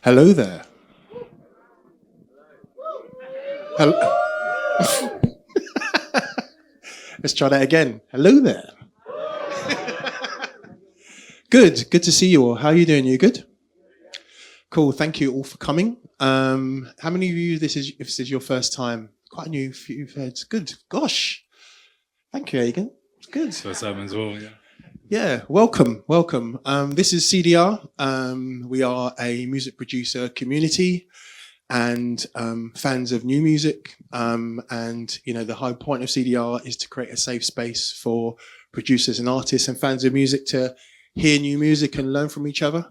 Hello there. Hello. Let's try that again. Hello there. Good to see you all. How are you doing? You good? Cool. Thank you all for coming. How many of you, if this is your first time? Quite a new few heads. Good. Gosh. Thank you, Hagan. It's good. First time as well, yeah. Yeah, welcome. This is CDR. We are a music producer community and fans of new music. And you know, the high point of CDR is to create a safe space for producers and artists and fans of music to hear new music and learn from each other.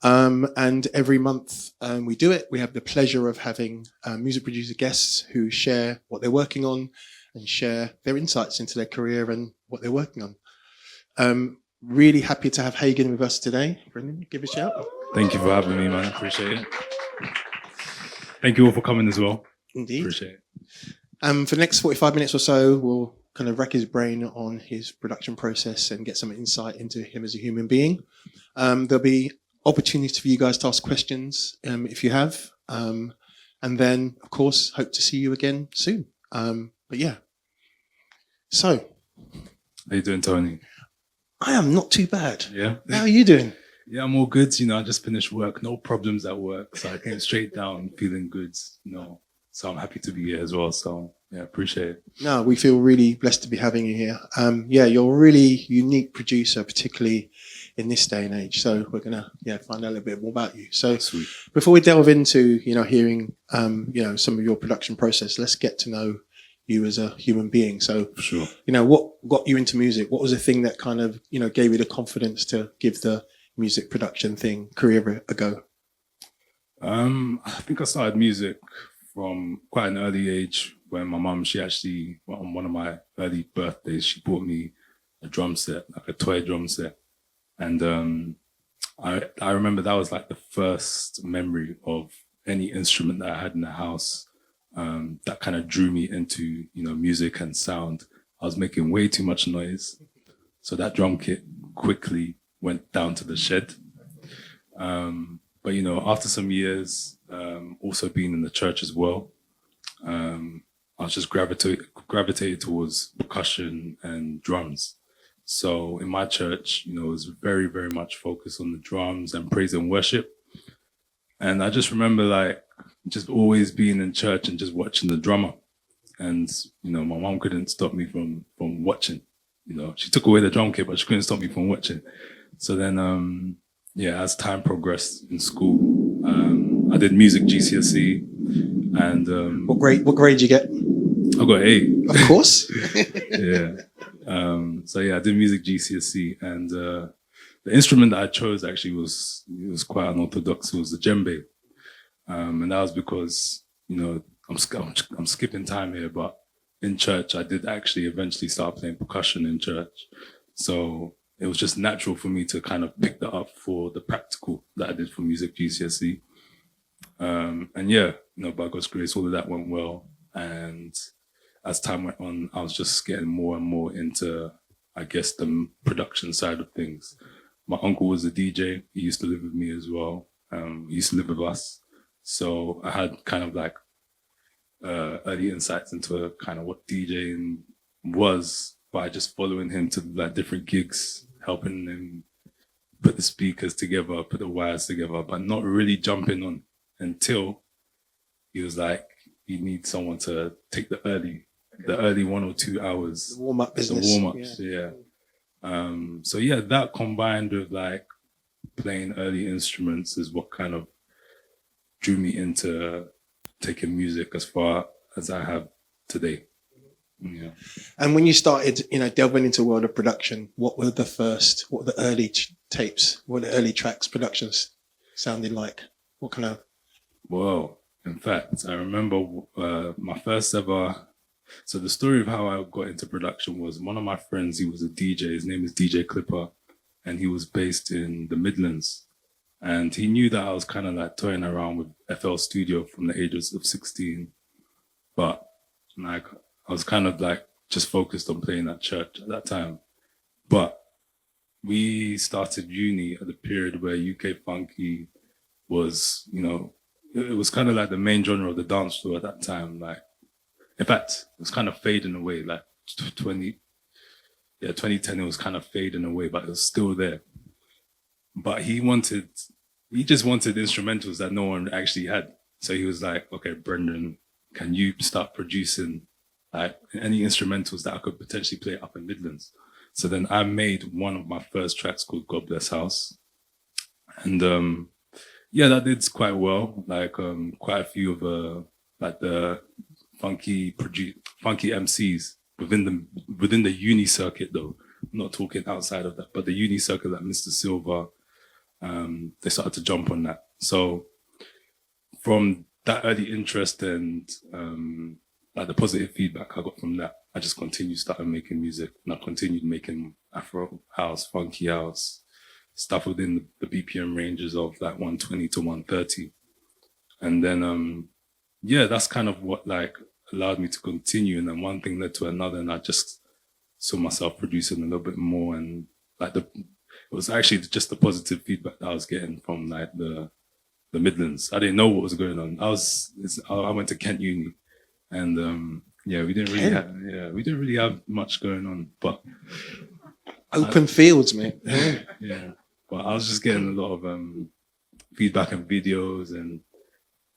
And every month we do it. We have the pleasure of having music producer guests who share what they're working on and share their insights into their career and what they're working on. Really happy to have Hagan with us today. Brendan, give a shout. Thank you for having me, man. Appreciate it. Thank you all for coming as well. Indeed. Appreciate it. For the next 45 minutes or so, we'll kind of rack his brain on his production process and get some insight into him as a human being. There'll be opportunities for you guys to ask questions if you have. And then, of course, hope to see you again soon. But yeah. So. How you doing, Tony? I am not too bad. Yeah? How are you doing? Yeah, I'm all good. You know, I just finished work. No problems at work. So I came straight down feeling good. You know, so I'm happy to be here as well. So yeah, appreciate it. No, we feel really blessed to be having you here. Yeah, you're a really unique producer, particularly in this day and age. So we're gonna find out a little bit more about you. So Sweet. Before we delve into hearing some of your production process, let's get to know you as a human being. So For sure. What got you into music? What was the thing that kind of gave you the confidence to give the music production career a go? I think I started music from quite an early age when my mum, she actually, on one of my early birthdays, she bought me a drum set, like a toy drum set. And I remember that was like the first memory of any instrument that I had in the house that kind of drew me into, music and sound. I was making way too much noise. So that drum kit quickly went down to the shed. But after some years, also being in the church as well, I was just gravitated towards percussion and drums. So in my church, it was very, very much focused on the drums and praise and worship. And I just remember just always being in church and just watching the drummer. And, my mom couldn't stop me from watching. She took away the drum kit, but she couldn't stop me from watching. So then, as time progressed in school, I did music GCSE, and What grade did you get? I got A. Of course. Yeah. I did music GCSE, and the instrument that I chose actually was quite unorthodox. It was the djembe, and that was because I'm skipping time here, but in church I did actually eventually start playing percussion in church, so it was just natural for me to kind of pick that up for the practical that I did for music GCSE. By God's grace, all of that went well. And as time went on, I was just getting more and more into, I guess, the production side of things. My uncle was a DJ. He used to live with me as well. He used to live with us. So I had kind of early insights into kind of what DJing was by just following him to different gigs, helping him put the speakers together, put the wires together, but not really jumping on until he was like, you need someone to take the early 1 or 2 hours. The warm-up business. The warm-ups, yeah. That combined with playing early instruments is what kind of drew me into taking music as far as I have today. Yeah. And when you started, delving into the world of production, what were the early tapes, what were the early tracks, productions sounding like? What kind of? Well, in fact, I remember my first ever. So the story of how I got into production was one of my friends. He was a DJ. His name is DJ Clipper, and he was based in the Midlands. And he knew that I was kind of toying around with FL Studio from the ages of 16, but I was kind of just focused on playing at church at that time. But we started uni at the period where UK Funky was, you know, it was kind of like the main genre of the dance floor at that time. Like, in fact, it was kind of fading away. Like 2010, it was kind of fading away, but it was still there. But he just wanted instrumentals that no one actually had. So he was like, okay, Brendan, can you start producing like any instrumentals that I could potentially play up in Midlands? So then I made one of my first tracks called God Bless House. And yeah, that did quite well. Like quite a few of like the funky MCs within the uni circuit though. I'm not talking outside of that, but the uni circuit, like Mr. Silver, they started to jump on that. So from that early interest and like the positive feedback I got from that, I just started making music, and I continued making Afro house, funky house, stuff within the BPM ranges of like 120 to 130. And then, yeah, that's kind of what like allowed me to continue. And then one thing led to another, and I just saw myself producing a little bit more. And like it was actually just the positive feedback that I was getting from like the Midlands. I didn't know what was going on. I went to Kent Uni, and yeah, we didn't really have much going on, but open fields, mate. Yeah, but I was just getting a lot of feedback and videos, and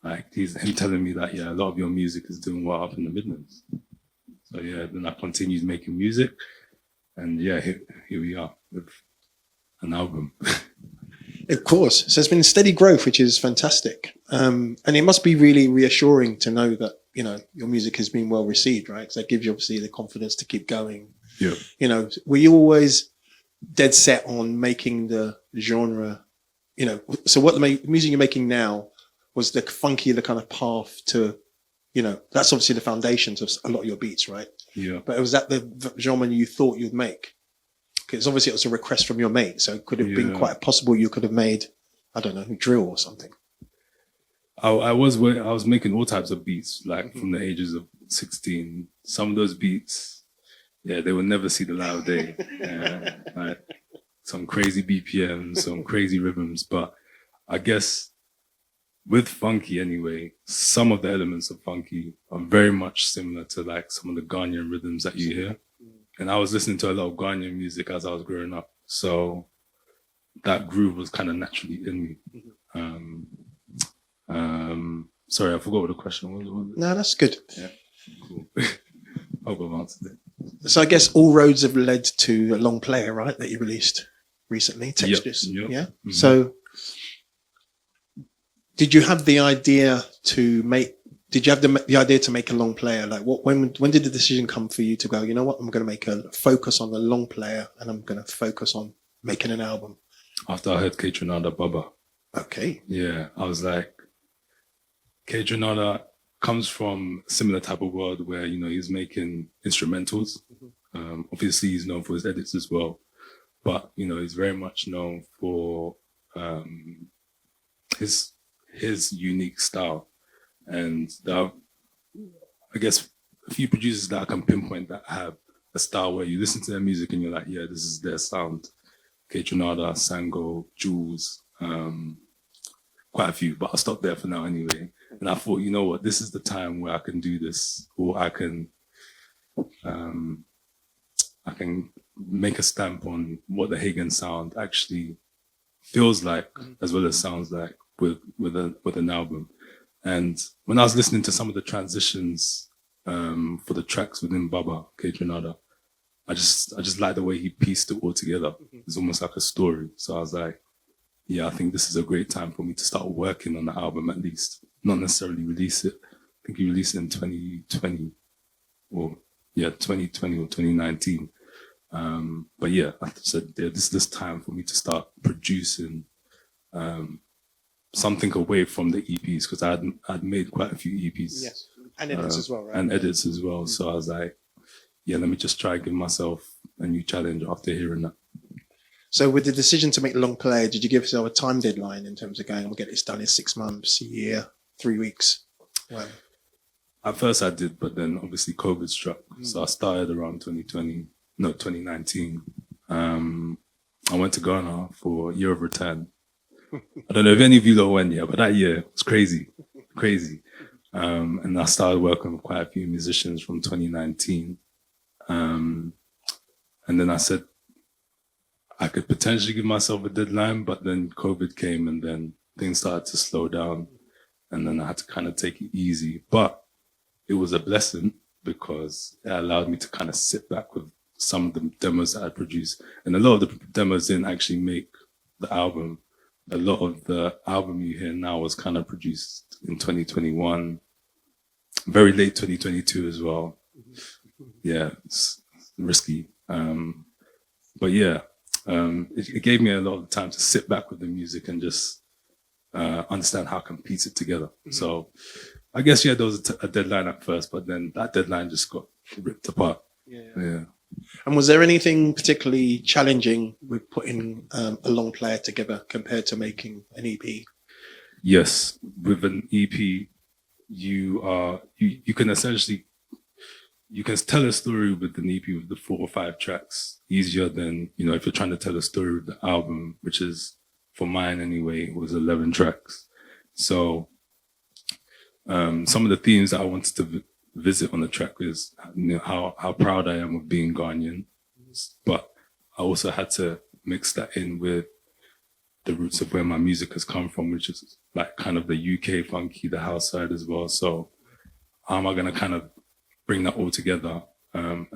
like him telling me that, yeah, a lot of your music is doing well up in the Midlands. So yeah, then I continued making music, and yeah, here we are with an album. Of course. So it's been steady growth, which is fantastic. And it must be really reassuring to know that, you know, your music has been well received, right? Because that gives you obviously the confidence to keep going. Yeah. You know, were you always dead set on making the genre, you know, so what the music you're making now was the funky, the kind of path to, you know, that's obviously the foundations of a lot of your beats, right? Yeah. But was that the genre you thought you'd make? Because obviously it was a request from your mate, so it could have been quite possible you could have made, I don't know, drill or something. I was making all types of beats, like from the ages of 16. Some of those beats, yeah, they will never see the light of day. Like some crazy BPMs, some crazy rhythms. But I guess with funky anyway, some of the elements of funky are very much similar to like some of the Ghanaian rhythms that you hear. And I was listening to a lot of Ghanaian music as I was growing up. So that groove was kind of naturally in me. Sorry, I forgot what the question was. No, that's good. Yeah, cool. Hope I've answered it. So I guess all roads have led to a long player, right, that you released recently, Textures. Yep. Yeah. Mm-hmm. So did you have the idea to make, did you have the idea to make a long player? Like when did the decision come for you to go, you know what, I'm going to make a focus on the long player and I'm going to focus on making an album? After I heard K Trinada Baba. Okay. Yeah, I was like, K Trinada comes from a similar type of world where, you know, he's making instrumentals. Obviously he's known for his edits as well, but, you know, he's very much known for his unique style. And I guess a few producers that I can pinpoint that have a style where you listen to their music and you're like, yeah, this is their sound. K Trinada, Sango, Jules, quite a few, but I'll stop there for now anyway. And I thought, you know what, this is the time where I can do this, or I can make a stamp on what the Hagan sound actually feels like, as well as sounds like with an album. And when I was listening to some of the transitions for the tracks within Baba, K Trinada, I just like the way he pieced it all together. It's almost like a story. So I was like, yeah, I think this is a great time for me to start working on the album, at least. Not necessarily release it. I think he released it in 2020 or 2019. But yeah, I said, yeah, this is this time for me to start producing something away from the EPs, because I'd made quite a few EPs. Yes, and edits as well, right? And edits as well. So I was like, yeah, let me just try and give myself a new challenge after hearing that. So with the decision to make the long player, did you give yourself a time deadline in terms of going, we'll get this done in 6 months, a year, 3 weeks? Well, at first I did, but then obviously COVID struck. So I started around 2019. I went to Ghana for a year of return. I don't know if any of you lot went yet, but that year was crazy. And I started working with quite a few musicians from 2019. And then I said I could potentially give myself a deadline, but then COVID came and then things started to slow down. And then I had to kind of take it easy. But it was a blessing because it allowed me to kind of sit back with some of the demos that I produced. And a lot of the demos didn't actually make the album. A lot of the album you hear now was kind of produced in 2021, very late 2022 as well. Yeah, it's risky. But yeah, it gave me a lot of time to sit back with the music and just understand how I can piece it together. So I guess, yeah, there was a deadline at first, but then that deadline just got ripped apart. Yeah. And was there anything particularly challenging with putting a long player together compared to making an EP? Yes, with an EP, you can essentially, you can tell a story with an EP with the 4 or 5 tracks easier than, you know, if you're trying to tell a story with the album, which is, for mine anyway, was 11 tracks. So some of the themes that I wanted to visit on the track is, you know, how proud I am of being Ghanaian, but I also had to mix that in with the roots of where my music has come from, which is like kind of the UK funky, the house side as well. So how am I going to kind of bring that all together,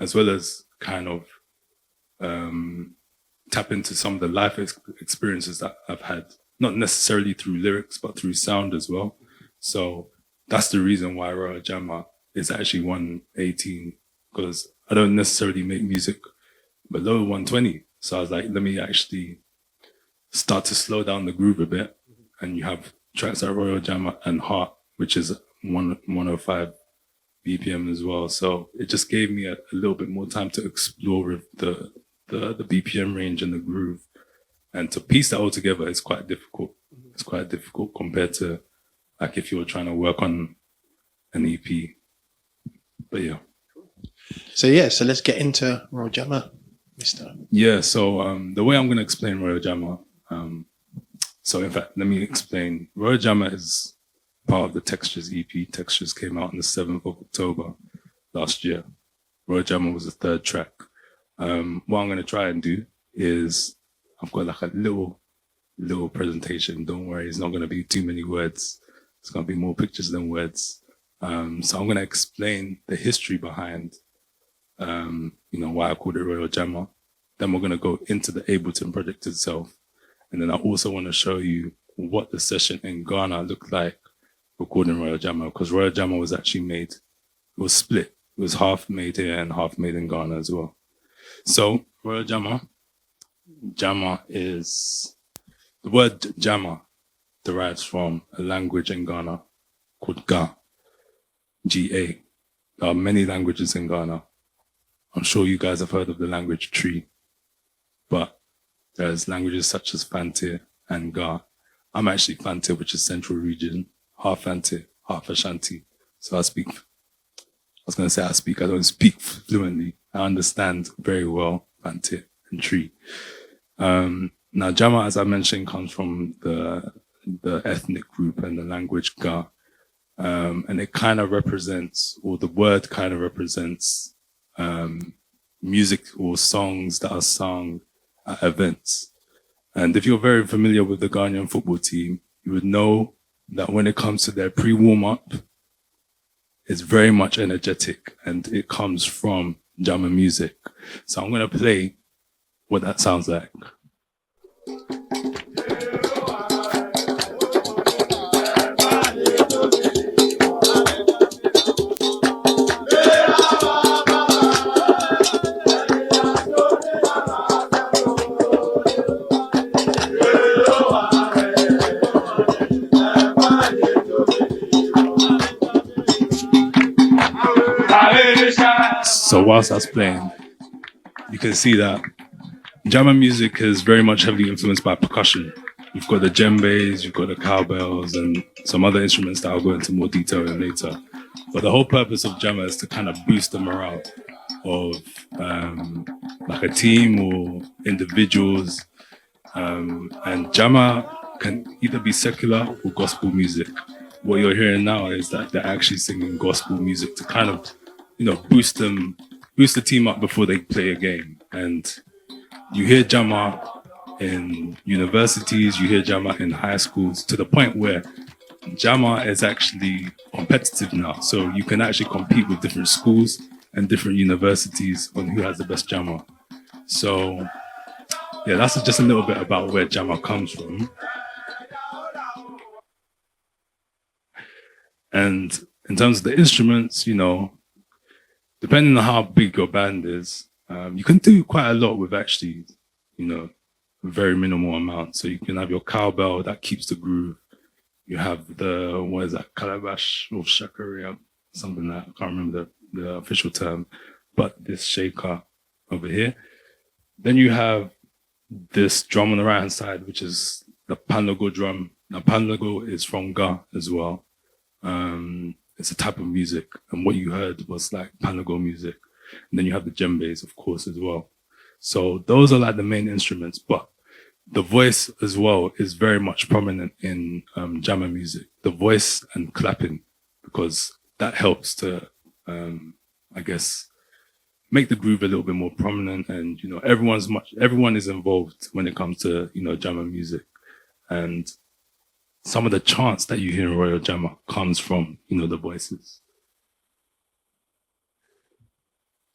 as well as kind of tap into some of the life experiences that I've had, not necessarily through lyrics, but through sound as well. So that's the reason why Royal Jamma is actually 118, because I don't necessarily make music below 120. So I was like, let me actually start to slow down the groove a bit. And you have tracks like Royal Jamma and Heart, which is 105 BPM as well. So it just gave me a little bit more time to explore with the BPM range and the groove. And to piece that all together is quite difficult. It's quite difficult compared to like if you were trying to work on an EP. But yeah. So let's get into Royal Jamma, Mister. Yeah, so the way I'm going to explain Royal Jamma, so in fact, let me explain. Royal Jamma is part of the Textures EP. Textures came out on the 7th of October last year. Royal Jamma was the 3rd track. What I'm going to try and do is, I've got like a little presentation. Don't worry, it's not going to be too many words. It's going to be more pictures than words. So I'm going to explain the history behind, you know, why I called it Royal Jamma. Then we're going to go into the Ableton project itself. And then I also want to show you what the session in Ghana looked like recording Royal Jamma, because Royal Jamma was actually made, it was split. It was half made here and half made in Ghana as well. So Royal Jamma, Jamma is, the word Jamma derives from a language in Ghana called Ga, G-A. There are many languages in Ghana. I'm sure you guys have heard of the language tree, but there's languages such as Fante and Ga. I'm actually Fante, which is Central Region, half Fante, half Ashanti. So I don't speak fluently. I understand very well Fante and tree. Now Jamma, as I mentioned, comes from the ethnic group and the language Ga. And it kind of represents, or the word kind of represents, music or songs that are sung at events. And if you're very familiar with the Ghanaian football team, you would know that when it comes to their pre-warm-up, it's very much energetic and it comes from Jamma music. So I'm going to play what that sounds like. So whilst that's playing, you can see that Jamma music is very much heavily influenced by percussion. You've got the djembes, you've got the cowbells, and some other instruments that I'll go into more detail in later. But the whole purpose of Jamma is to kind of boost the morale of like a team or individuals. And Jamma can either be secular or gospel music. What you're hearing now is that they're actually singing gospel music to kind of, boost the team up before they play a game. And you hear Jama in universities, you hear Jama in high schools, to the point where Jama is actually competitive now. So you can actually compete with different schools and different universities on who has the best Jama. So yeah, that's just a little bit about where Jama comes from. And in terms of the instruments, depending on how big your band is, you can do quite a lot with actually, very minimal amount. So you can have your cowbell that keeps the groove. You have the, calabash or shakaria, something that I can't remember the official term, but this shaker over here. Then you have this drum on the right hand side, which is the panlogo drum. Now panlogo is from Ga as well. It's a type of music, and what you heard was like panlogo music. And then you have the djembes, of course, as well. So those are like the main instruments, but the voice as well is very much prominent in Jama music. The voice and clapping, because that helps to, I guess, make the groove a little bit more prominent. And everyone is involved when it comes to Jama music. And some of the chants that you hear in Royal Jama comes from the voices.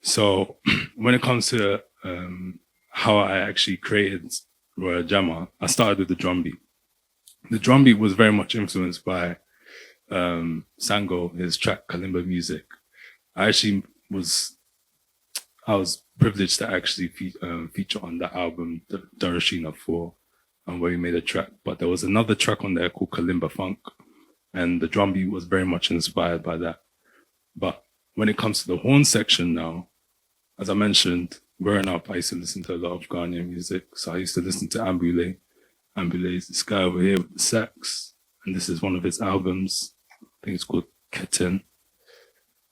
So when it comes to how I actually created Royal Jama, I started with the drum beat. The drum beat was very much influenced by Sango, his track Kalimba Music. I was privileged to actually feature on that album, Darashina 4, where we made a track. But there was another track on there called Kalimba Funk, and the drum beat was very much inspired by that. But when it comes to the horn section now, as I mentioned, growing up, I used to listen to a lot of Ghanaian music. So I used to listen to Ambule. Ambule is this guy over here with the sax, and this is one of his albums. I think it's called Keten.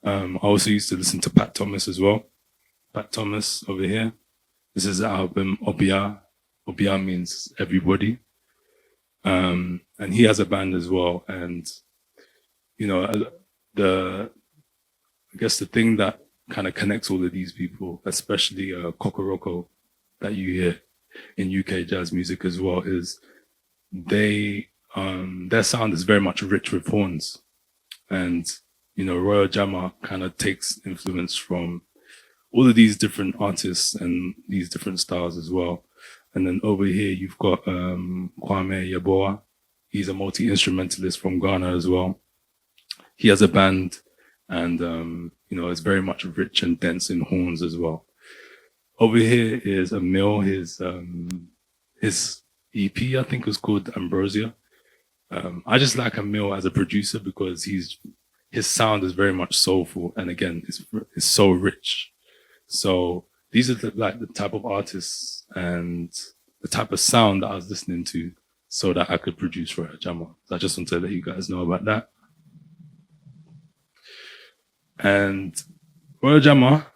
I also used to listen to Pat Thomas as well. Pat Thomas over here. This is the album Obia. Obia means everybody. And he has a band as well. And, I guess the thing that kind of connects all of these people, especially Kokoroko that you hear in UK jazz music as well, is their sound is very much rich with horns. And, Royal Jama kind of takes influence from all of these different artists and these different styles as well. And then over here, you've got Kwame Yaboa. He's a multi-instrumentalist from Ghana as well. He has a band, and, it's very much rich and dense in horns as well. Over here is Emil, his EP, I think was called Ambrosia. I just like Emil as a producer because his sound is very much soulful. And again, it's so rich. So these are the type of artists and the type of sound that I was listening to so that I could produce Royal Jama. So I just want to let you guys know about that. And Royal Jama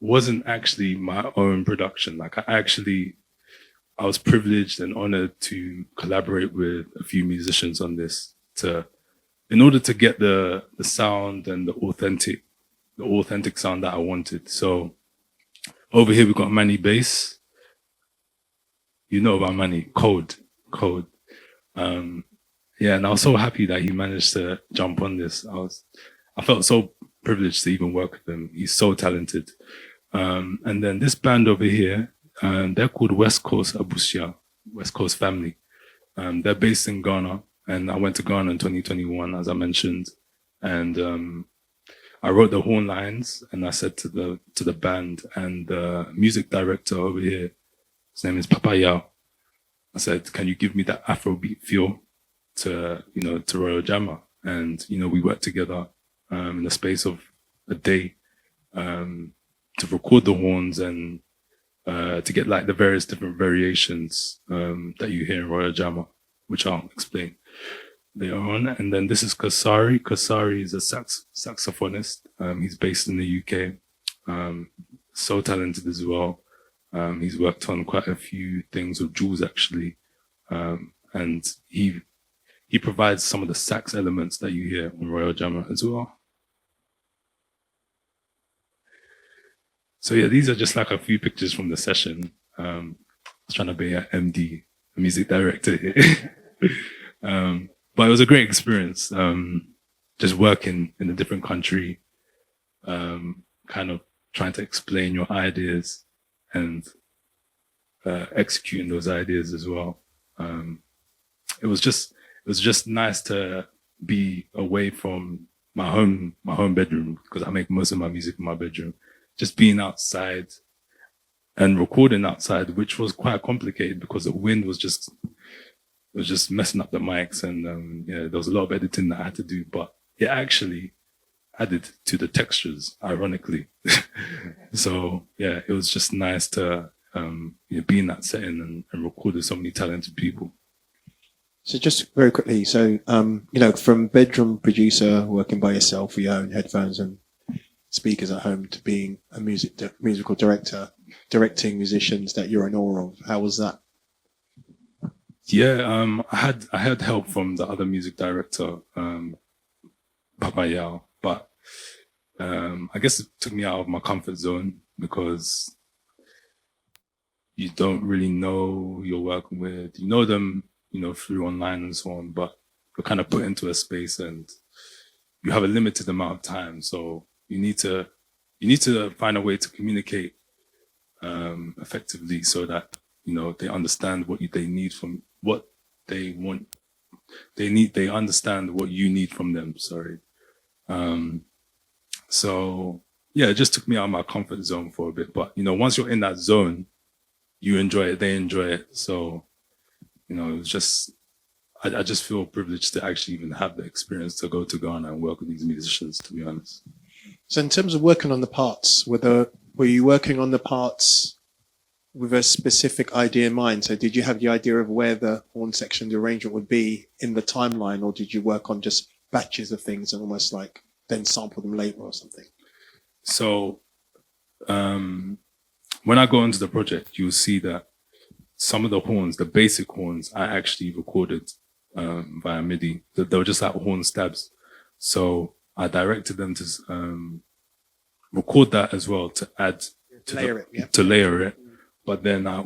wasn't actually my own production. Like I was privileged and honored to collaborate with a few musicians on this in order to get the sound and the authentic sound that I wanted. So over here we've got Manny Bass. You know about Manny, Code. Yeah, and I was so happy that he managed to jump on this. I felt so privileged to even work with him. He's so talented. And then this band over here, they're called West Coast Abusia, West Coast Family. They're based in Ghana, and I went to Ghana in 2021, as I mentioned. And I wrote the horn lines, and I said to the band and the music director over here, his name is Papa Yao. I said, can you give me that Afrobeat feel to Royal Jama? And, we worked together in the space of a day to record the horns and to get like the various different variations that you hear in Royal Jama, which I'll explain later on. And then this is Kasari. Kasari is a saxophonist. He's based in the UK. So talented as well. He's worked on quite a few things with Jules actually. and he provides some of the sax elements that you hear on Royal Jammer as well. So yeah, these are just like a few pictures from the session. I was trying to be an MD, a music director here. But it was a great experience. Just working in a different country, kind of trying to explain your ideas and executing those ideas as well. It was just nice to be away from my home bedroom, because I make most of my music in my bedroom. Just being outside and recording outside, which was quite complicated because the wind was just messing up the mics, and yeah, there was a lot of editing that I had to do, but it actually added to the textures, ironically. So yeah, it was just nice to be in that setting and record with so many talented people. So just very quickly, so from bedroom producer working by yourself with your own headphones and speakers at home to being a musical director, directing musicians that you're in awe of, how was that? Yeah, I had help from the other music director, Papa Yao, but I guess it took me out of my comfort zone because you don't really know who you're working with. You know them, through online and so on, but you're kind of put into a space and you have a limited amount of time. So you need to find a way to communicate effectively so that they understand what they need from what they want. They understand what you need from them. Sorry. So yeah, it just took me out of my comfort zone for a bit. But once you're in that zone, you enjoy it, they enjoy it. So it was just I just feel privileged to actually even have the experience to go to Ghana and work with these musicians, to be honest. So in terms of working on the parts, were you working on the parts with a specific idea in mind? So did you have the idea of where the horn section, the arrangement would be in the timeline, or did you work on just batches of things and almost like then sample them later or something? So when I go into the project, you'll see that some of the horns, the basic horns, I actually recorded via MIDI. They were just like horn stabs. So I directed them to record that as well, to add to layer it. But then I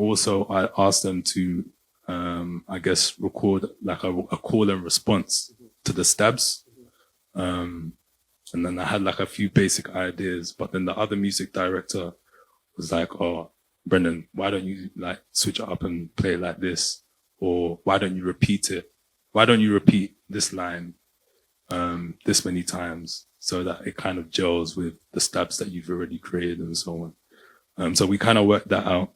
asked them to I guess record like a call and response to the stabs. And then I had like a few basic ideas, but then the other music director was like, "Oh, Brendan, why don't you like switch it up and play it like this? Or why don't you repeat it? Why don't you repeat this line this many times so that it kind of gels with the stabs that you've already created and so on?" So we kind of worked that out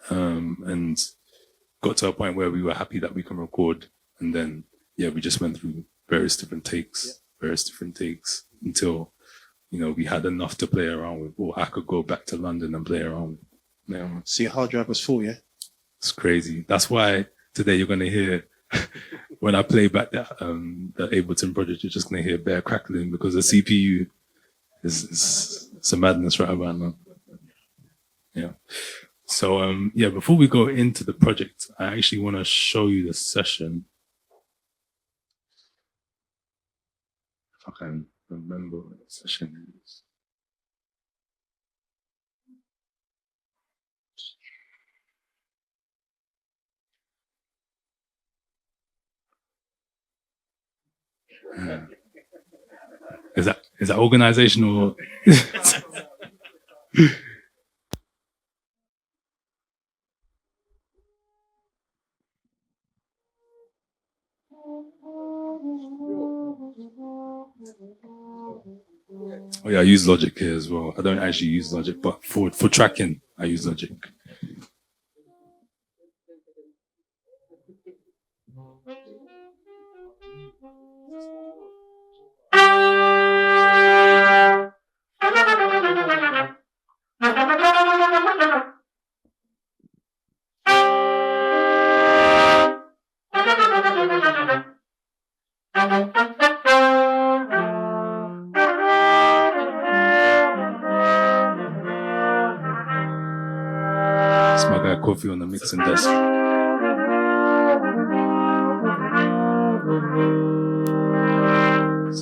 and got to a point where we were happy that we can record. And then, yeah, we just went through various different takes until, we had enough to play around with, or I could go back to London and play around with. Yeah. So your hard drive was full, yeah? It's crazy. That's why today you're going to hear, when I play back the Ableton project, you're just going to hear bare crackling because the CPU it's a madness right about now. Yeah. So, before we go into the project, I actually want to show you the session. If I can remember what the session is. Is that organizational? Oh yeah, I use Logic here as well. I don't actually use Logic, but for tracking, I use Logic. It's my guy Kofi on the mixing desk.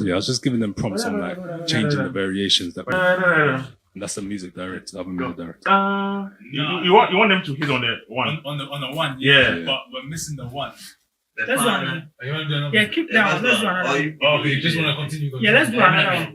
exactly. I was just giving them prompts on like changing the variations. And that's the music director. I'm a music director. You want them to hit on the one on the one. Yeah. But we're missing the one. Let's do another. You want to do another? Yeah, keep down. Let's do another. Okay, you just want to continue. Yeah, let's do another.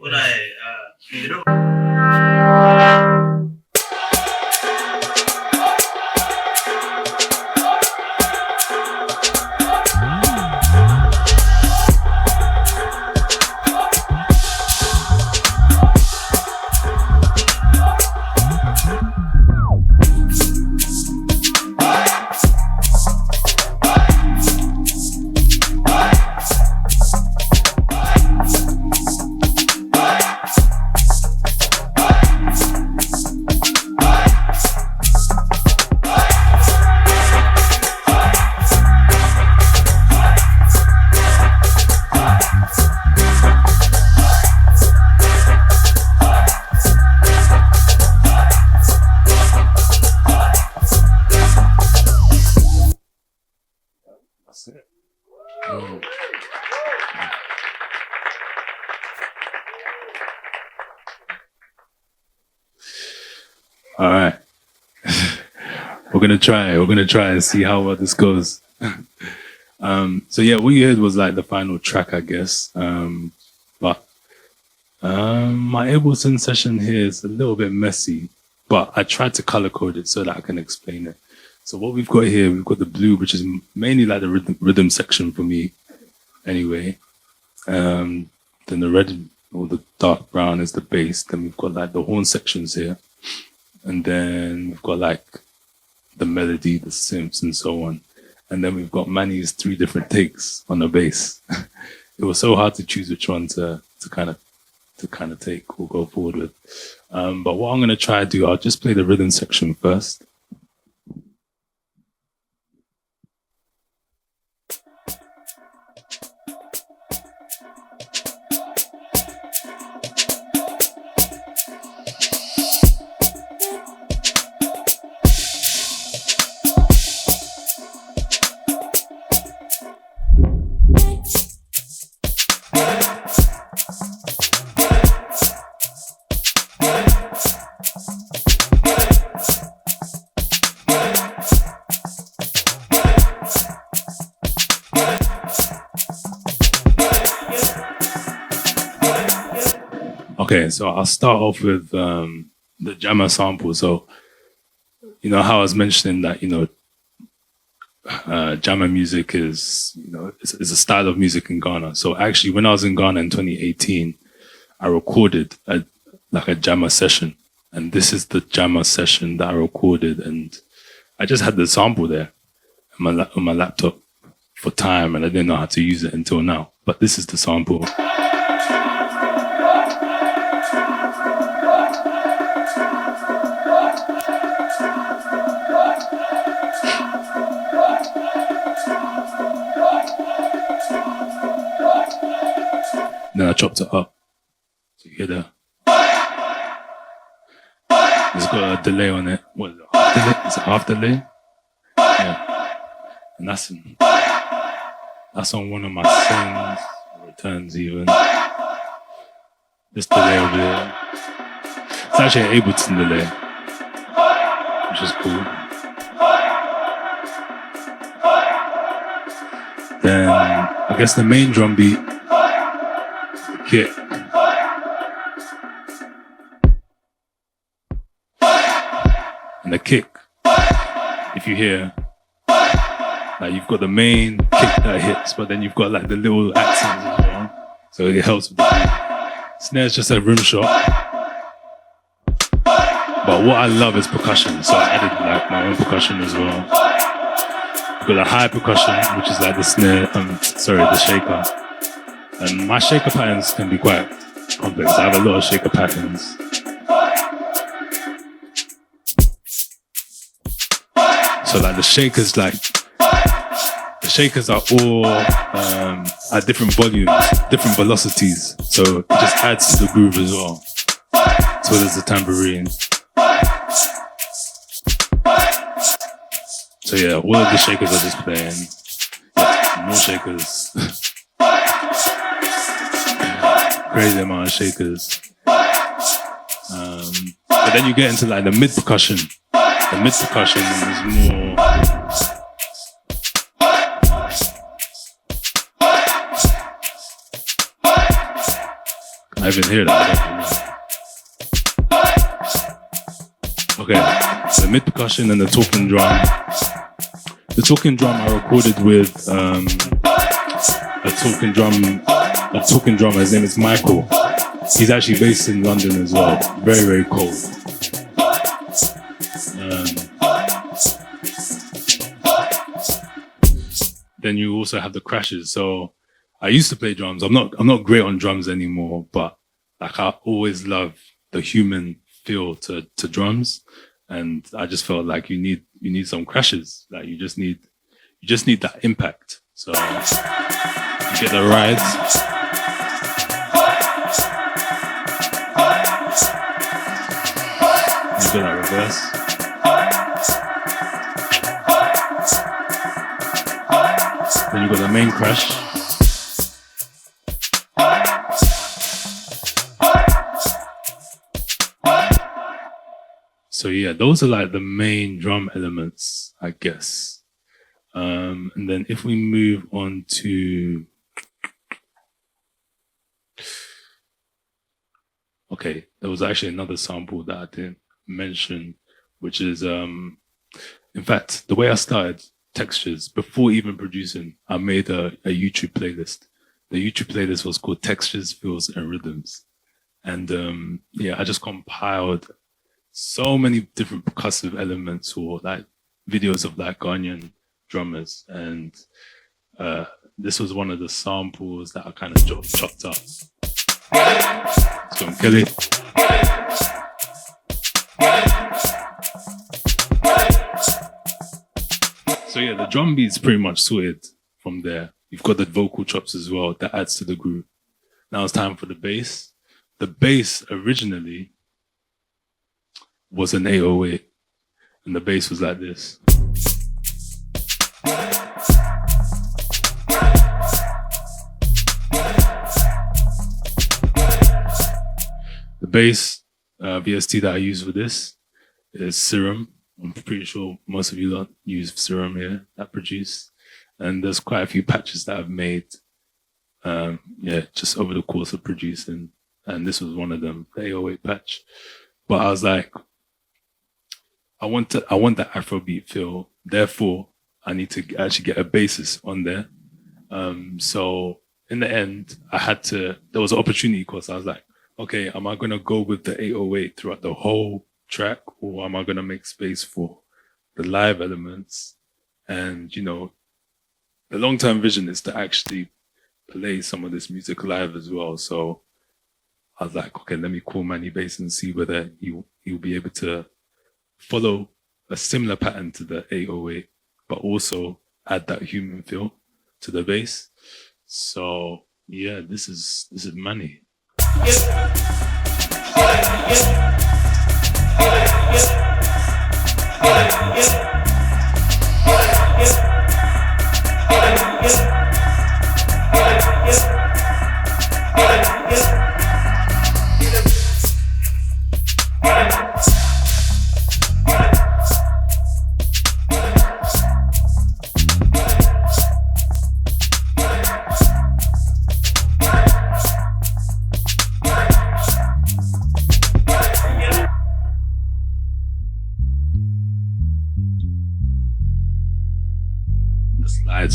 All right. We're gonna try and see how well this goes. So yeah, what you heard was like the final track, I guess. But my Ableton session here is a little bit messy, but I tried to color code it so that I can explain it. So what we've got here, we've got the blue, which is mainly like the rhythm section for me, anyway. Then the red or the dark brown is the bass. Then we've got like the horn sections here. And then we've got like the melody, the synths, and so on. And then we've got Manny's 3 different takes on the bass. It was so hard to choose which one to kind of take or go forward with. But what I'm gonna try to do, I'll just play the rhythm section first. Okay, so I'll start off with the Jamama sample. So, you know how I was mentioning that, you know, Jamama music is, you know, is a style of music in Ghana. So actually, when I was in Ghana in 2018, I recorded a Jamama session. And this is the Jamama session that I recorded. And I just had the sample there on my laptop for time, and I didn't know how to use it until now. But this is the sample. Then I chopped it up. So you hear that? It's got a delay on it. What is it? Half delay? Is it half delay? Yeah. And that's on one of my sends, returns even. This delay over there. It's actually an Ableton delay, which is cool. Then I guess the main drum beat, the kick. And the kick, if you hear, like you've got the main kick that hits, but then you've got like the little accents as well. So it helps with the beat. Snare's just a rim shot. But what I love is percussion, so I added like my own percussion as well. You've got the high percussion, which is like the snare, the shaker. And my shaker patterns can be quite complex. I have a lot of shaker patterns. So like the shakers are all at different volumes, different velocities. So it just adds to the groove as well. So there's the tambourine. So yeah, all of the shakers are just playing. Yeah, more shakers. crazy amount of shakers. But then you get into like the mid percussion. The mid percussion is more. I even hear that. Okay, the mid percussion and the talking drum. The talking drum I recorded with a talking drummer. His name is Michael. He's actually based in London as well. Very, very cold. Then you also have the crashes. So I used to play drums. I'm not great on drums anymore, but like I always love the human feel to drums, and I just felt like you need some crashes. Like you just need that impact. So you get the rides. You get that reverse. Then you got the main crash. So yeah, those are like the main drum elements, I guess. And then if we move on to, okay, there was actually another sample that I didn't mention, which is, in fact, the way I started textures, before even producing, I made a YouTube playlist. The YouTube playlist was called Textures, Feels, and Rhythms. And yeah, I just compiled so many different percussive elements or like videos of like Ghanaian drummers. And this was one of the samples that I kind of chopped up. Let's go and kill it. So yeah, the drum beat's pretty much sorted from there. You've got the vocal chops as well that adds to the groove. Now it's time for the bass. The bass originally was an 808, and the bass was like this. The bass VST that I use for this is Serum. I'm pretty sure most of you don't use Serum here that produce. And there's quite a few patches that I've made, yeah, just over the course of producing. And this was one of them, the 808 patch. But I was like, I want that Afrobeat feel. Therefore, I need to actually get a bassist on there. So in the end, there was an opportunity cost. I was like, okay, am I going to go with the 808 throughout the whole track, or am I going to make space for the live elements? And, you know, the long-term vision is to actually play some of this music live as well. So I was like, okay, let me call Manny Bass and see whether he'll be able to follow a similar pattern to the 808, but also add that human feel to the bass. So yeah, this is Manny.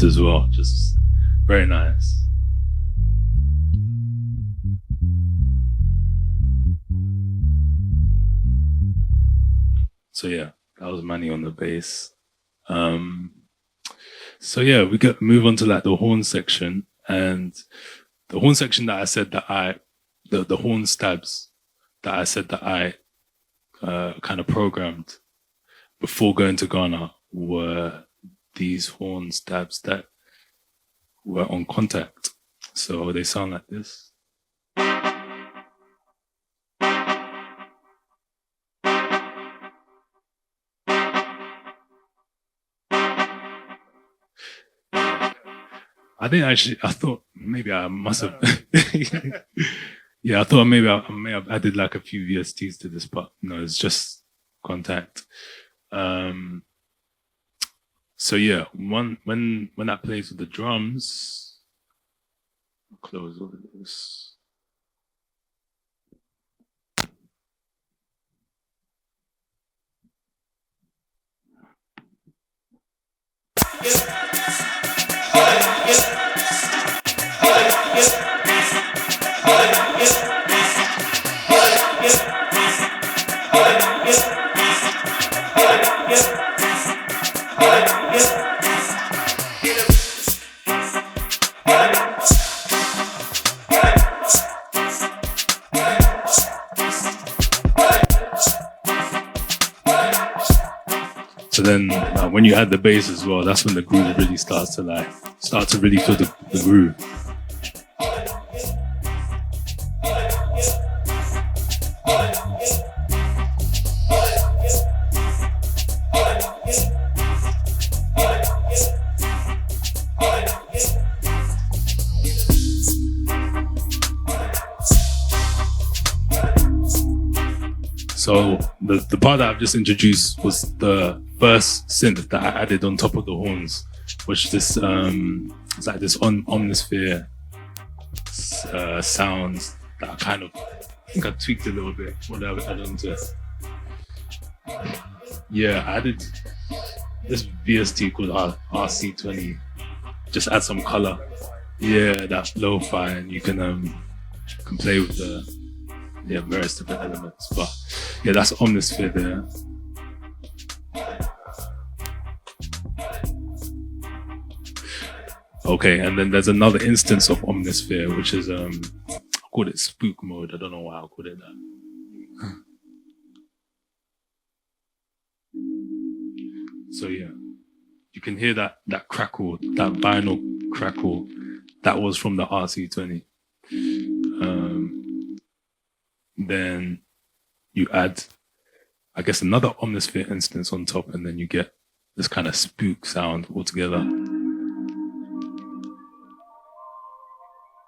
As well, just very nice. So yeah, that was Manny on the bass. So yeah, we move on to like the horn section, and the horn section that I said that the horn stabs that I said that I kind of programmed before going to Ghana were these horn stabs that were on contact. So they sound like this. I thought maybe I must have, Yeah, I thought maybe I may have added like a few VSTs to this, but no, it's just contact. So yeah, when that plays with the drums, I'll close all of this. So then when you add the bass as well, that's when the groove really starts to really feel the groove. So the part that I've just introduced was the first synth that I added on top of the horns, which this it's like this omnisphere sounds that I think I tweaked a little bit when I added onto it. Yeah, I added this VST called RC20. Just add some color. Yeah, that lo-fi, and you can play with the various different elements. But yeah, that's omnisphere there. Okay, and then there's another instance of omnisphere, which is I called it spook mode. I don't know why I called it that. So yeah, you can hear that crackle, that vinyl crackle. That was from the RC20. Then you add, I guess, another omnisphere instance on top, and then you get this kind of spook sound altogether.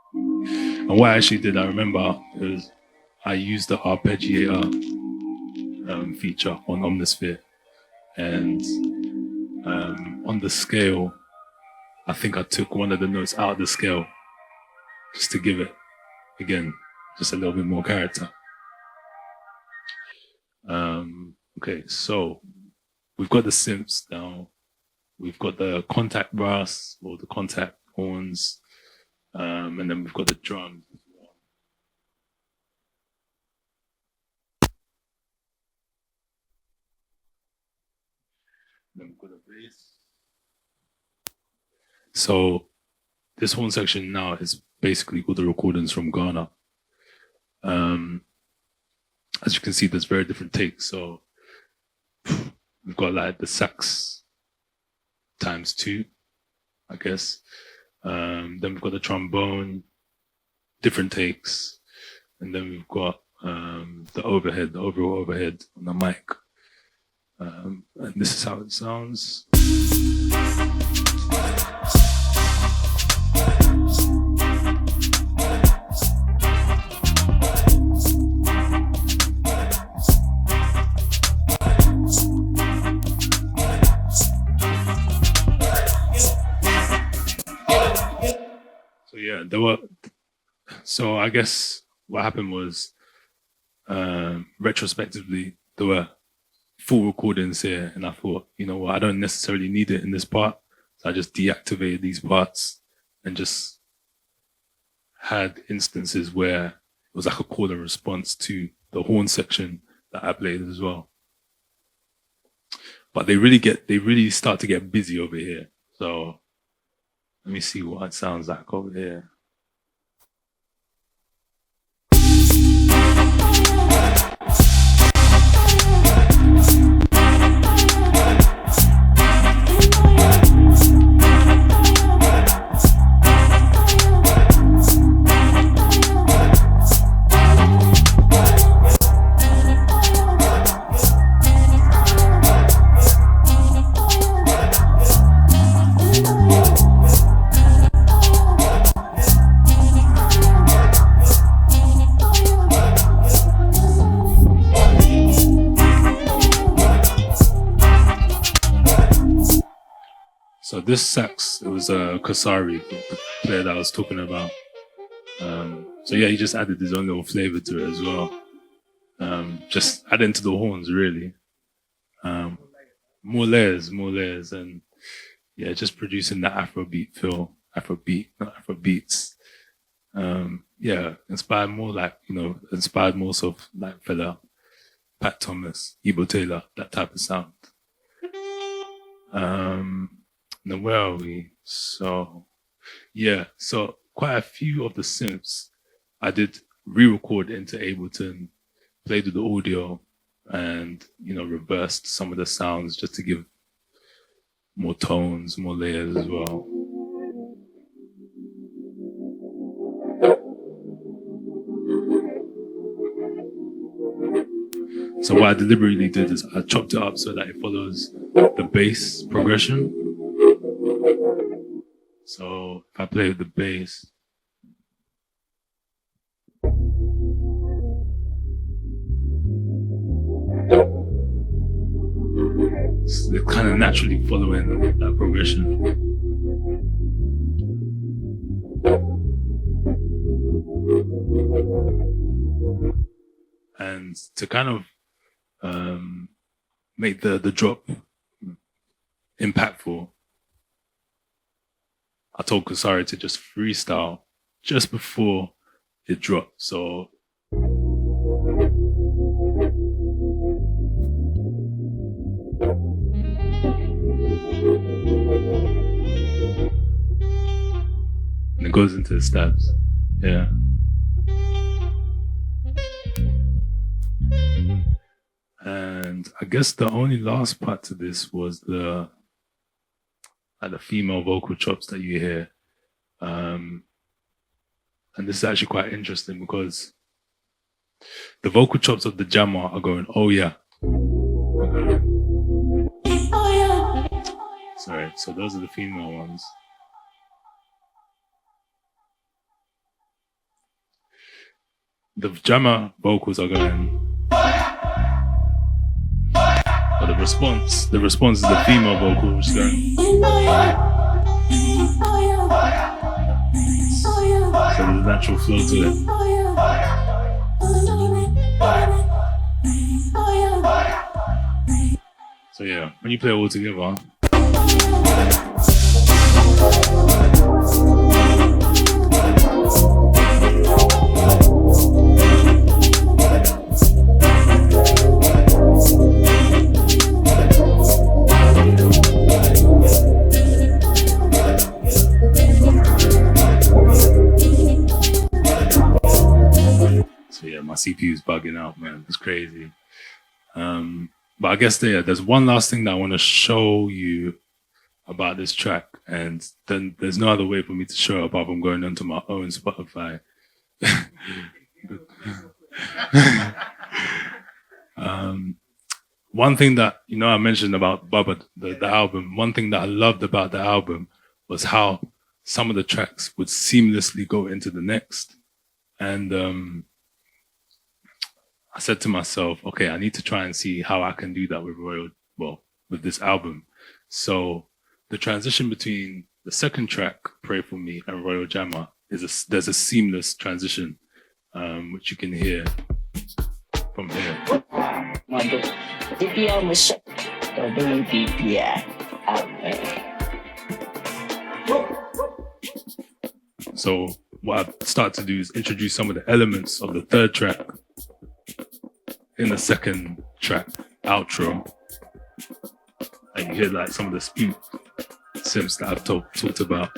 And what I actually did, I remember, is I used the arpeggiator feature on Omnisphere, and on the scale, I think I took one of the notes out of the scale just to give it, again, just a little bit more character. Okay, so we've got the synths now. We've got the contact brass or the contact horns, and then we've got the drums as well. Then we've got the bass. So this horn section now is basically all the recordings from Ghana. As you can see, there's very different takes. So we've got like the sax ×2, I guess. Then we've got the trombone, different takes. And then we've got the overhead, the overall overhead on the mic. And this is how it sounds. Yeah, so I guess what happened was, retrospectively, there were full recordings here, and I thought, you know what, I don't necessarily need it in this part. So I just deactivated these parts and just had instances where it was like a call and response to the horn section that I played as well. But they really start to get busy over here. So let me see what it sounds like over here. this sax, it was Kasari, the player that I was talking about. So yeah, he just added his own little flavor to it as well. Just adding to the horns, really. More layers, and yeah, just producing that Afrobeat feel. Afrobeat, not Afrobeats. Yeah, inspired more so of like fella, Pat Thomas, Ebo Taylor, that type of sound. Now where are we? So yeah, so quite a few of the synths I did re-record into Ableton, played with the audio, and reversed some of the sounds just to give more tones, more layers as well. So what I deliberately did is I chopped it up so that it follows the bass progression. So if I play with the bass, it's kind of naturally following that progression. And to kind of make the drop impactful, I told Kasari to just freestyle just before it dropped. So and it goes into the stabs. Yeah. And I guess the only last part to this was the female vocal chops that you hear. And this is actually quite interesting because the vocal chops of the Jamama are going, oh yeah. Sorry, so those are the female ones. The Jamama vocals are going, but the response is the female vocal, which is going. So there's a natural flow to it. So yeah, when you play it all together, my CPU is bugging out, man. It's crazy. But I guess there's one last thing that I want to show you about this track, and then there's no other way for me to show it apart from going onto my own Spotify. One thing that I mentioned about Bubba, the album. One thing that I loved about the album was how some of the tracks would seamlessly go into the next, and I said to myself, okay, I need to try and see how I can do that with this album. So the transition between the second track, Pray For Me, and Royal Jamma, there's a seamless transition, which you can hear from here. So what I start to do is introduce some of the elements of the third track in the second track outro, and you hear like some of the speed synths that I've talked about.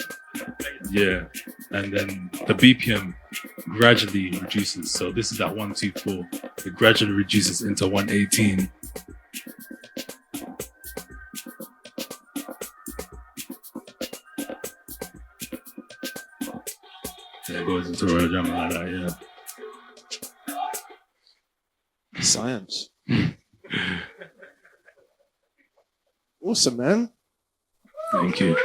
Yeah, and then the BPM gradually reduces. So this is at 124. It gradually reduces into 118. Yeah, it goes into Royal Jamma like that. Yeah. Science. Awesome, man. Thank you.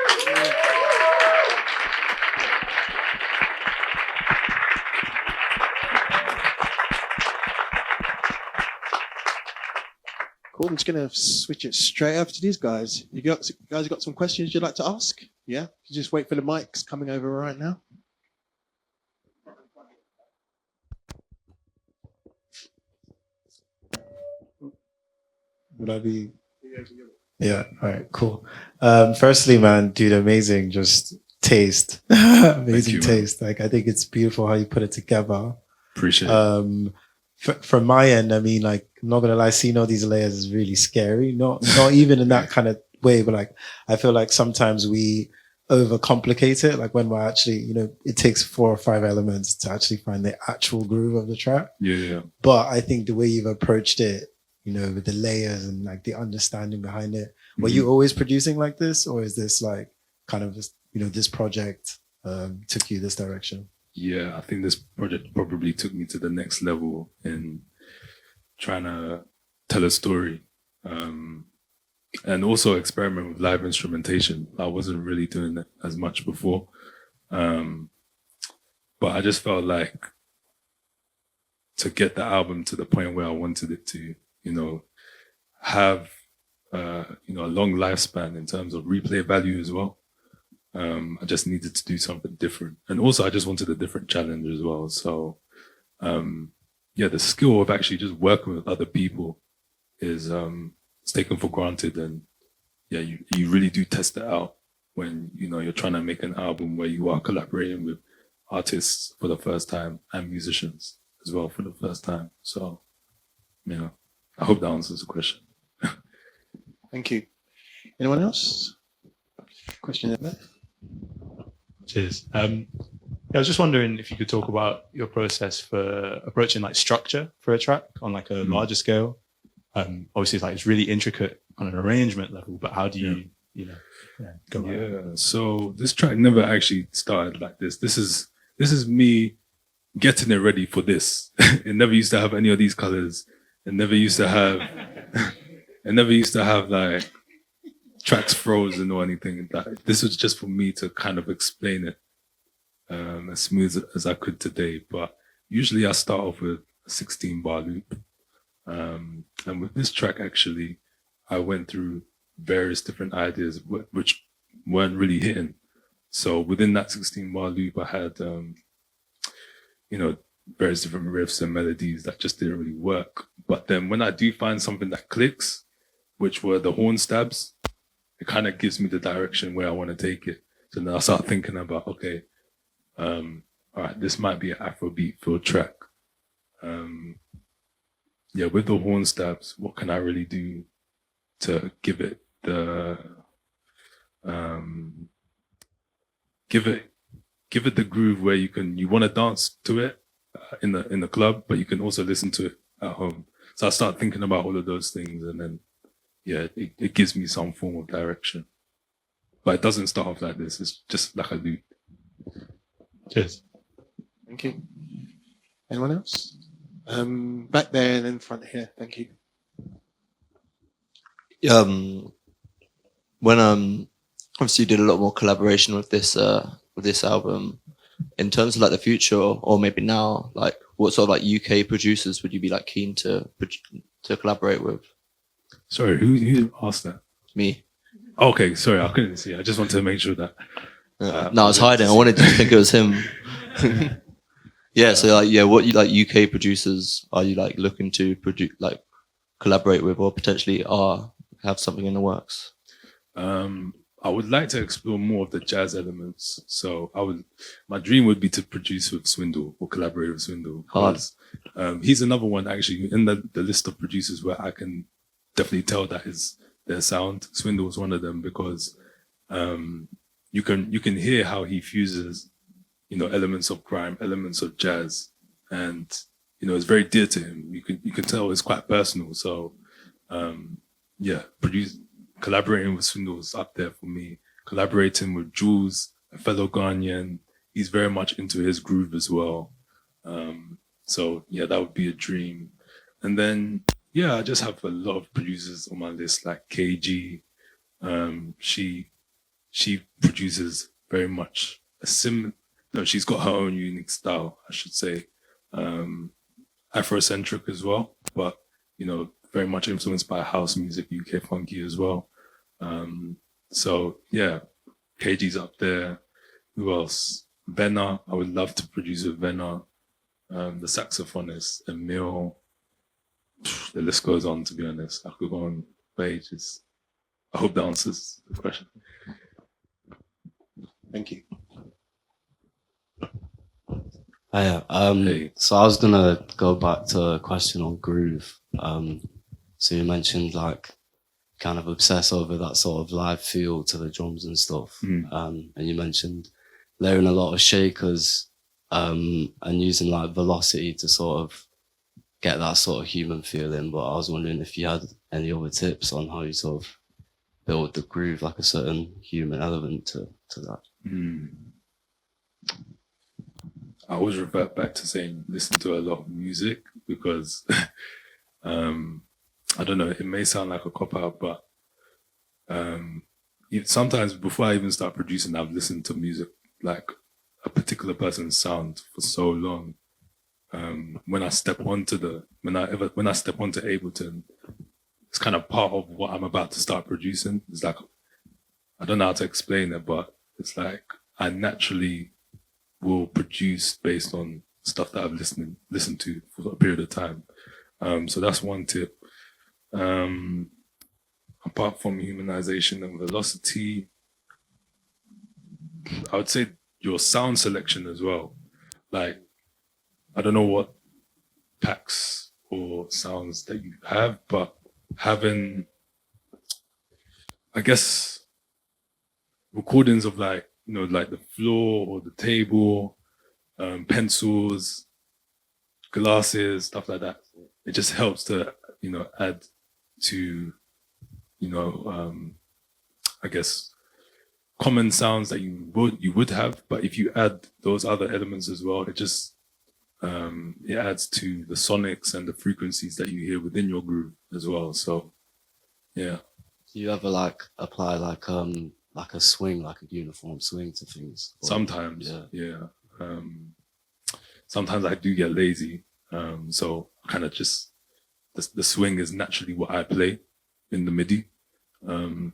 Cool. I'm just going to switch it straight over to these guys. You guys got some questions you'd like to ask? Yeah? You just wait for the mics coming over right now. Would I be? Yeah. All right. Cool. Firstly, man, dude, amazing. Just taste, amazing you, taste. Like, I think it's beautiful how you put it together. Appreciate it. From my end, I mean, like, I'm not gonna lie, seeing all these layers is really scary. Not even in that kind of way, but like, I feel like sometimes we overcomplicate it. Like when we're actually, it takes 4 or 5 elements to actually find the actual groove of the track. Yeah. But I think the way you've approached it, with the layers and like the understanding behind it, were you always producing like this, or is this like kind of just, this project took you this direction? Yeah, I think this project probably took me to the next level in trying to tell a story, and also experiment with live instrumentation. I wasn't really doing that as much before, but I just felt like to get the album to the point where I wanted it to, have a long lifespan in terms of replay value as well. I just needed to do something different, and also I just wanted a different challenge as well. So, the skill of actually just working with other people is it's taken for granted, and you really do test it out when you're trying to make an album where you are collaborating with artists for the first time and musicians as well for the first time. So, I hope that answers the question. Thank you. Anyone else? Question in there? Cheers. I was just wondering if you could talk about your process for approaching like structure for a track on like a larger scale. Obviously, it's really intricate on an arrangement level, but how do you, go about it? So this track never actually started like this. This is me getting it ready for this. It never used to have any of these colors. It never used to have. It never used to have like tracks frozen or anything. This was just for me to kind of explain it as smooth as I could today. But usually I start off with a 16-bar loop. And with this track, actually, I went through various different ideas which weren't really hitting. So within that 16-bar loop, I had, various different riffs and melodies that just didn't really work. But then when I do find something that clicks, which were the horn stabs, it kind of gives me the direction where I want to take it. So then I start thinking about, okay, all right, this might be an Afrobeat filled track. With the horn stabs, what can I really do to give it the give it the groove where you want to dance to it in the club, but you can also listen to it at home. So I start thinking about all of those things, and then it gives me some form of direction. But it doesn't start off like this. It's just like a loop. Cheers. Thank you. Anyone else? Back there and in front here. Thank you. When obviously you did a lot more collaboration with this album, in terms of like the future or maybe now, like what sort of like UK producers would you be like keen to collaborate with? Sorry, who asked that? Me. Okay, sorry, I couldn't see. I just wanted to make sure that. No, I was hiding. I wanted to think it was him. So what you like UK producers are you like looking to produce, like collaborate with, or potentially have something in the works? I would like to explore more of the jazz elements. So my dream would be to produce with Swindle or collaborate with Swindle. Because, he's another one actually in the list of producers where I can definitely tell that is their sound. Swindle is one of them because you can hear how he fuses, elements of grime, elements of jazz, and it's very dear to him. You can tell it's quite personal. So collaborating with Swindle is up there for me. Collaborating with Jules, a fellow Ghanaian, he's very much into his groove as well. That would be a dream. And then I just have a lot of producers on my list, like KG. She produces very much she's got her own unique style, I should say. Afrocentric as well, but very much influenced by house music, UK funky as well. So yeah, KG's up there. Who else? Venna. I would love to produce with Venna. The saxophonist, Emil. The list goes on, to be honest. I could go on for ages. I hope that answers the question. Thank you. Hey, Hey. so I was gonna go back to a question on groove. So you mentioned like kind of obsess over that sort of live feel to the drums and stuff. And you mentioned layering a lot of shakers, and using like velocity to sort of get that sort of human feeling. But I was wondering if you had any other tips on how you sort of build the groove, like a certain human element to that. I always revert back to saying listen to a lot of music because I don't know, it may sound like a cop-out, but sometimes before I even start producing, I've listened to music, like a particular person's sound for so long. When I step onto when I step onto Ableton, it's kind of part of what I'm about to start producing. It's like, I don't know how to explain it, but it's like I naturally will produce based on stuff that I've listened to for a period of time. So that's one tip. Apart from humanization and velocity, I would say your sound selection as well. Like, I don't know what packs or sounds that you have, but having, I guess, recordings of like, you know, like the floor or the table, pencils, glasses, stuff like that. It just helps to, you know, add to, you know, I guess, common sounds that you would have, but if you add those other elements as well, it just it adds to the sonics and the frequencies that you hear within your groove as well. So yeah. Do you ever like apply like a swing, like a uniform swing to things? Or, sometimes, yeah. Sometimes I do get lazy, so kind of just the swing is naturally what I play in the MIDI, and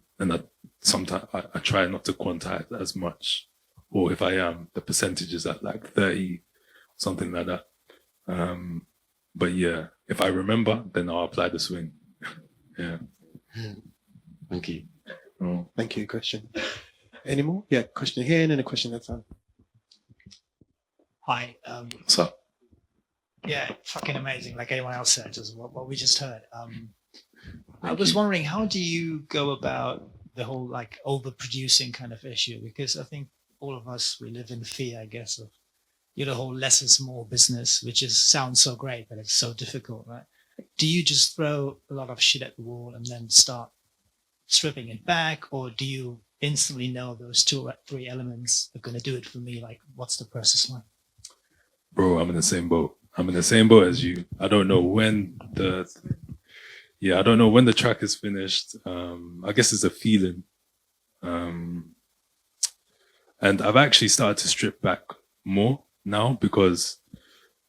sometimes I try not to quantize as much, or if I am, the percentage is at like 30, something like that. But yeah, if I remember, then I'll apply the swing. Yeah. Thank you. Oh. Thank you. Question. Any more? Yeah, question here and then a question at a time. Hi. What's up? Yeah, fucking amazing. Like anyone else said, just what we just heard. I was wondering, how do you go about the whole like overproducing kind of issue? Because I think all of us, we live in fear, I guess, of the whole less is more business, which sounds so great, but it's so difficult, right? Do you just throw a lot of shit at the wall and then start stripping it back, or do you instantly know those 2 or 3 elements are going to do it for me? Like, what's the process like? Bro, I'm in the same boat. I'm in the same boat as you. I don't know when the track is finished. I guess it's a feeling. And I've actually started to strip back more now because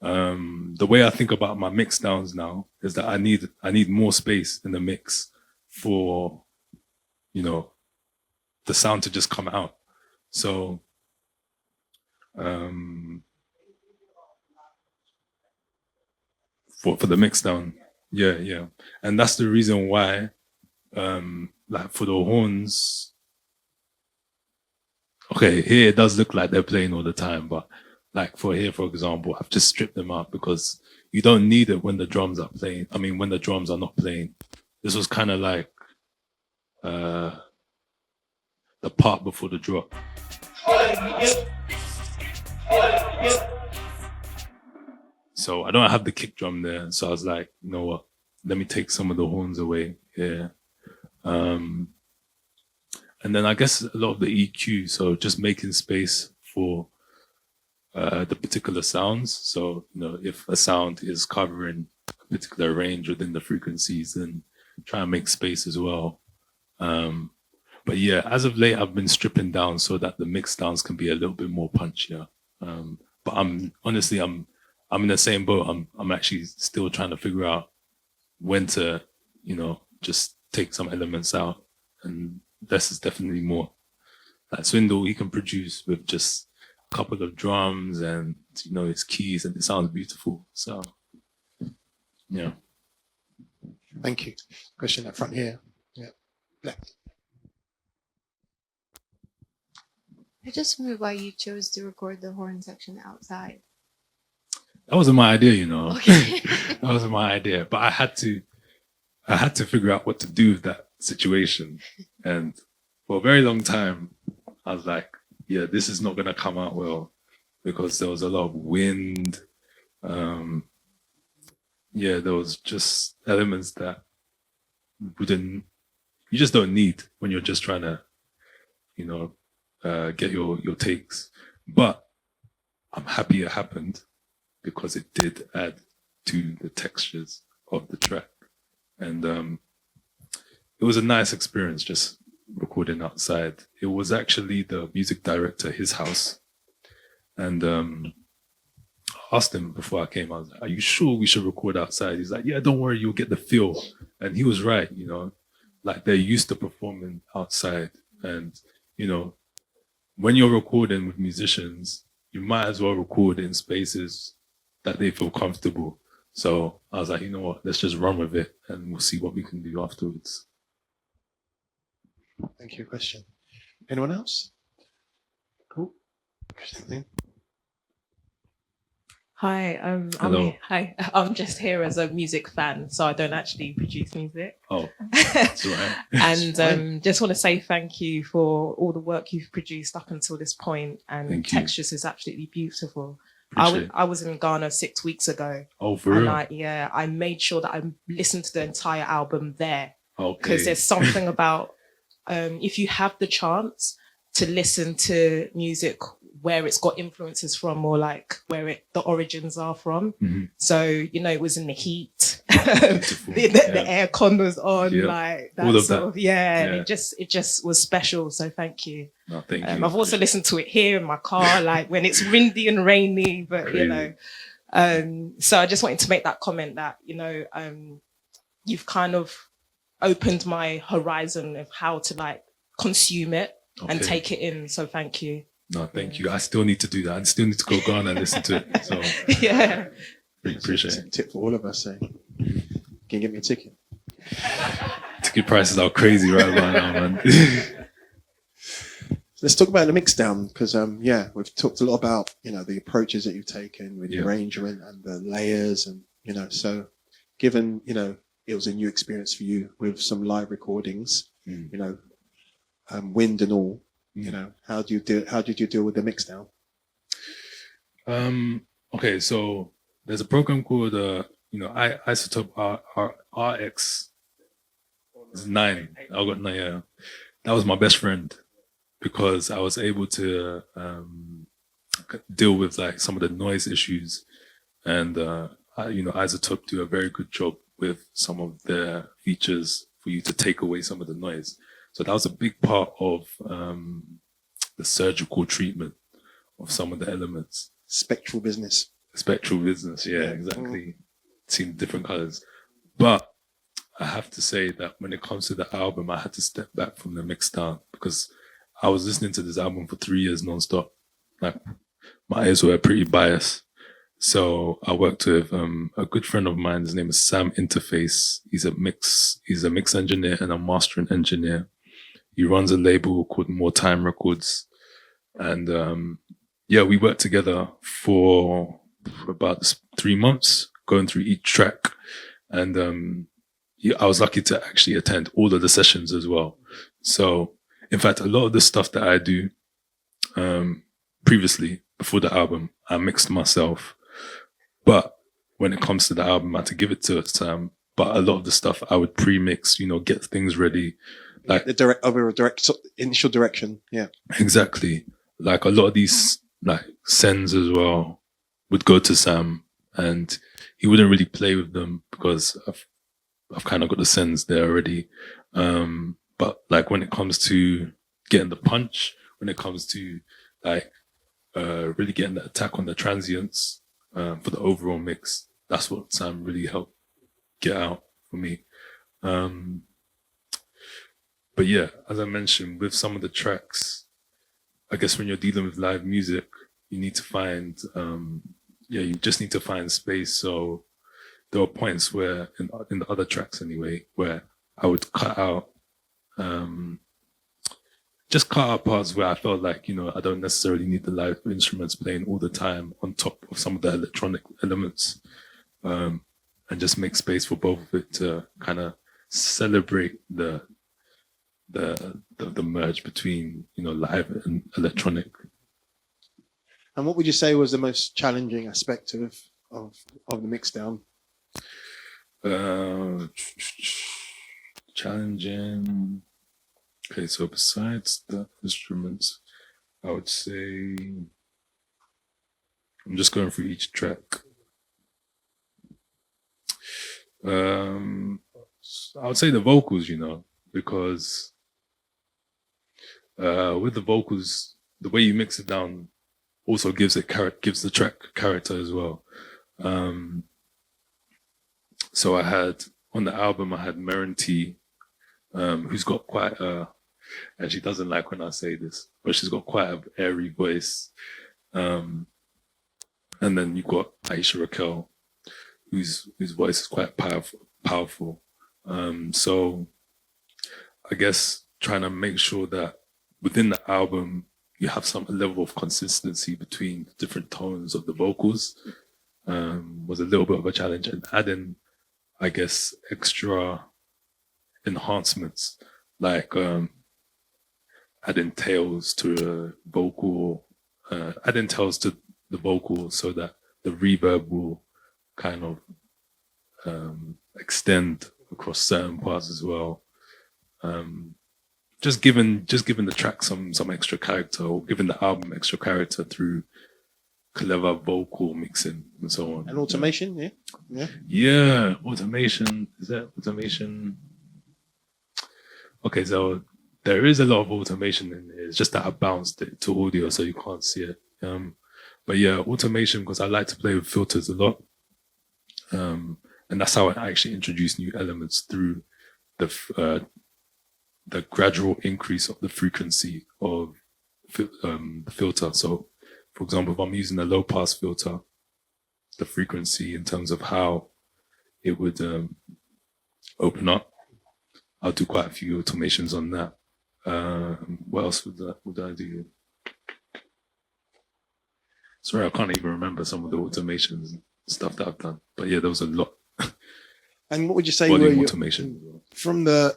the way I think about my mix downs now is that I need more space in the mix for, you know, the sound to just come out. So for the mix down. Yeah. And that's the reason why, like for the horns, okay, here it does look like they're playing all the time, but like for here, for example, I've just stripped them out because you don't need it when the drums are playing. I mean, when the drums are not playing. This was kind of like the part before the drop. So I don't have the kick drum there. So I was like, you know what? Let me take some of the horns away here. And then I guess a lot of the EQ. So just making space for the particular sounds. So, you know, if a sound is covering a particular range within the frequencies, then try and make space as well. But yeah, as of late, I've been stripping down so that the mix downs can be a little bit more punchier. But I'm in the same boat. I'm actually still trying to figure out when to you know, just take some elements out. And this is definitely more. Like Swindle, he can produce with just a couple of drums and, you know, his keys, and it sounds beautiful. So, yeah. Thank you. Question up front here. Yeah. Left. I just wondered why you chose to record the horn section outside. That wasn't my idea, you know. Okay. That wasn't my idea. But I had to figure out what to do with that situation. And for a very long time, I was like, yeah, this is not gonna come out well, because there was a lot of wind. Yeah, there was just elements that you just don't need when you're just trying to, you know, get your takes. But I'm happy it happened, because it did add to the textures of the track. And it was a nice experience just recording outside. It was actually the music director, his house. And I asked him before I came, I was like, are you sure we should record outside? He's like, yeah, don't worry, you'll get the feel. And he was right, you know, like they're used to performing outside. And, you know, when you're recording with musicians, you might as well record in spaces that they feel comfortable. So I was like, you know what, let's just run with it and we'll see what we can do afterwards. Thank you. Question. Anyone else? Cool. Question. Hi, Hello. I'm just here as a music fan, so I don't actually produce music. Oh, that's all right. And just want to say thank you for all the work you've produced up until this point, and Thank you. Textures is absolutely beautiful. Appreciate I was in Ghana 6 weeks ago. Oh, for and real? I made sure that I listened to the entire album there, Okay. because there's something about if you have the chance to listen to music where it's got influences from, or like where the origins are from. Mhm. So, you know, it was in the heat, Beautiful. the air con was on, Yeah. like that All of sort that. of, and Yeah. it just was special. So thank you. No, thank you. I've also listened to it here in my car, like when it's windy and rainy, but you know, so I just wanted to make that comment that, you know, you've kind of opened my horizon of how to like consume it and Okay. take it in. So thank you. No, thank you. I still need to do that. I still need to go Ghana and listen to it. So Yeah. really appreciate It's a it. tip for all of us. Saying, can you get me a ticket? Ticket prices are crazy right about now, man. Let's talk about the mix down, because yeah, we've talked a lot about, you know, the approaches that you've taken with the Yeah. arrangement and the layers, and you know, so given, you know, it was a new experience for you with some live recordings, Mm. you know, wind and all, you know, how did you deal with the mix down? Okay, so there's a program called you know, Isotope RX 9. I got 9. Yeah, that was my best friend, because I was able to deal with like some of the noise issues, and you know, Isotope do a very good job with some of their features for you to take away some of the noise. So that was a big part of the surgical treatment of some of the elements. Spectral business. Spectral business, yeah, exactly. Seeing different colors. But I have to say that when it comes to the album, I had to step back from the mix down, because I was listening to this album for 3 years nonstop. Like, my ears were pretty biased. So I worked with a good friend of mine. His name is Sam Interface. He's a mix engineer and a mastering engineer. He runs a label called More Time Records. And yeah, we worked together for about 3 months, going through each track. And I was lucky to actually attend all of the sessions as well. So, in fact, a lot of the stuff that I do previously, before the album, I mixed myself. But when it comes to the album, I had to give it to Sam. But a lot of the stuff I would pre-mix, you know, get things ready. Like the initial direction, yeah. Exactly. Like a lot of these like sends as well would go to Sam, and he wouldn't really play with them because I've kind of got the sends there already. But like when it comes to getting the punch, when it comes to like really getting the attack on the transients for the overall mix, that's what Sam really helped get out for me. But yeah, as I mentioned, with some of the tracks, I guess when you're dealing with live music, you need to find, you just need to find space. So there were points where, in the other tracks anyway, where I would cut out, just cut out parts where I felt like, I don't necessarily need the live instruments playing all the time on top of some of the electronic elements, and just make space for both of it to kind of celebrate the merge between live and electronic. And what would you say was the most challenging aspect of the mix down? Challenging. Okay, so besides the instruments, I would say I'm just going through each track. I would say the vocals, because with the vocals, the way you mix it down also gives the track character as well. So I had on the album, I had Merenti, who's got quite and she doesn't like when I say this, but she's got quite an airy voice. And then you've got Aisha Raquel, whose voice is quite powerful. So I guess trying to make sure that within the album, you have some level of consistency between different tones of the vocals, was a little bit of a challenge. And adding, I guess, extra enhancements, like adding tails to the vocal so that the reverb will kind of extend across certain parts as well. Just giving the track some extra character, or giving the album extra character through clever vocal mixing and so on. And automation, yeah. Yeah, automation. Is that automation? Okay, so there is a lot of automation in it. It's just that I bounced it to audio so you can't see it. But yeah, automation, because I like to play with filters a lot. And that's how I actually introduce new elements through the gradual increase of the frequency of the filter. So, for example, if I'm using a low pass filter, the frequency in terms of how it would open up, I'll do quite a few automations on that. What else would I do? Sorry, I can't even remember some of the automations and stuff that I've done. But yeah, there was a lot. And what would you say Volume automation from the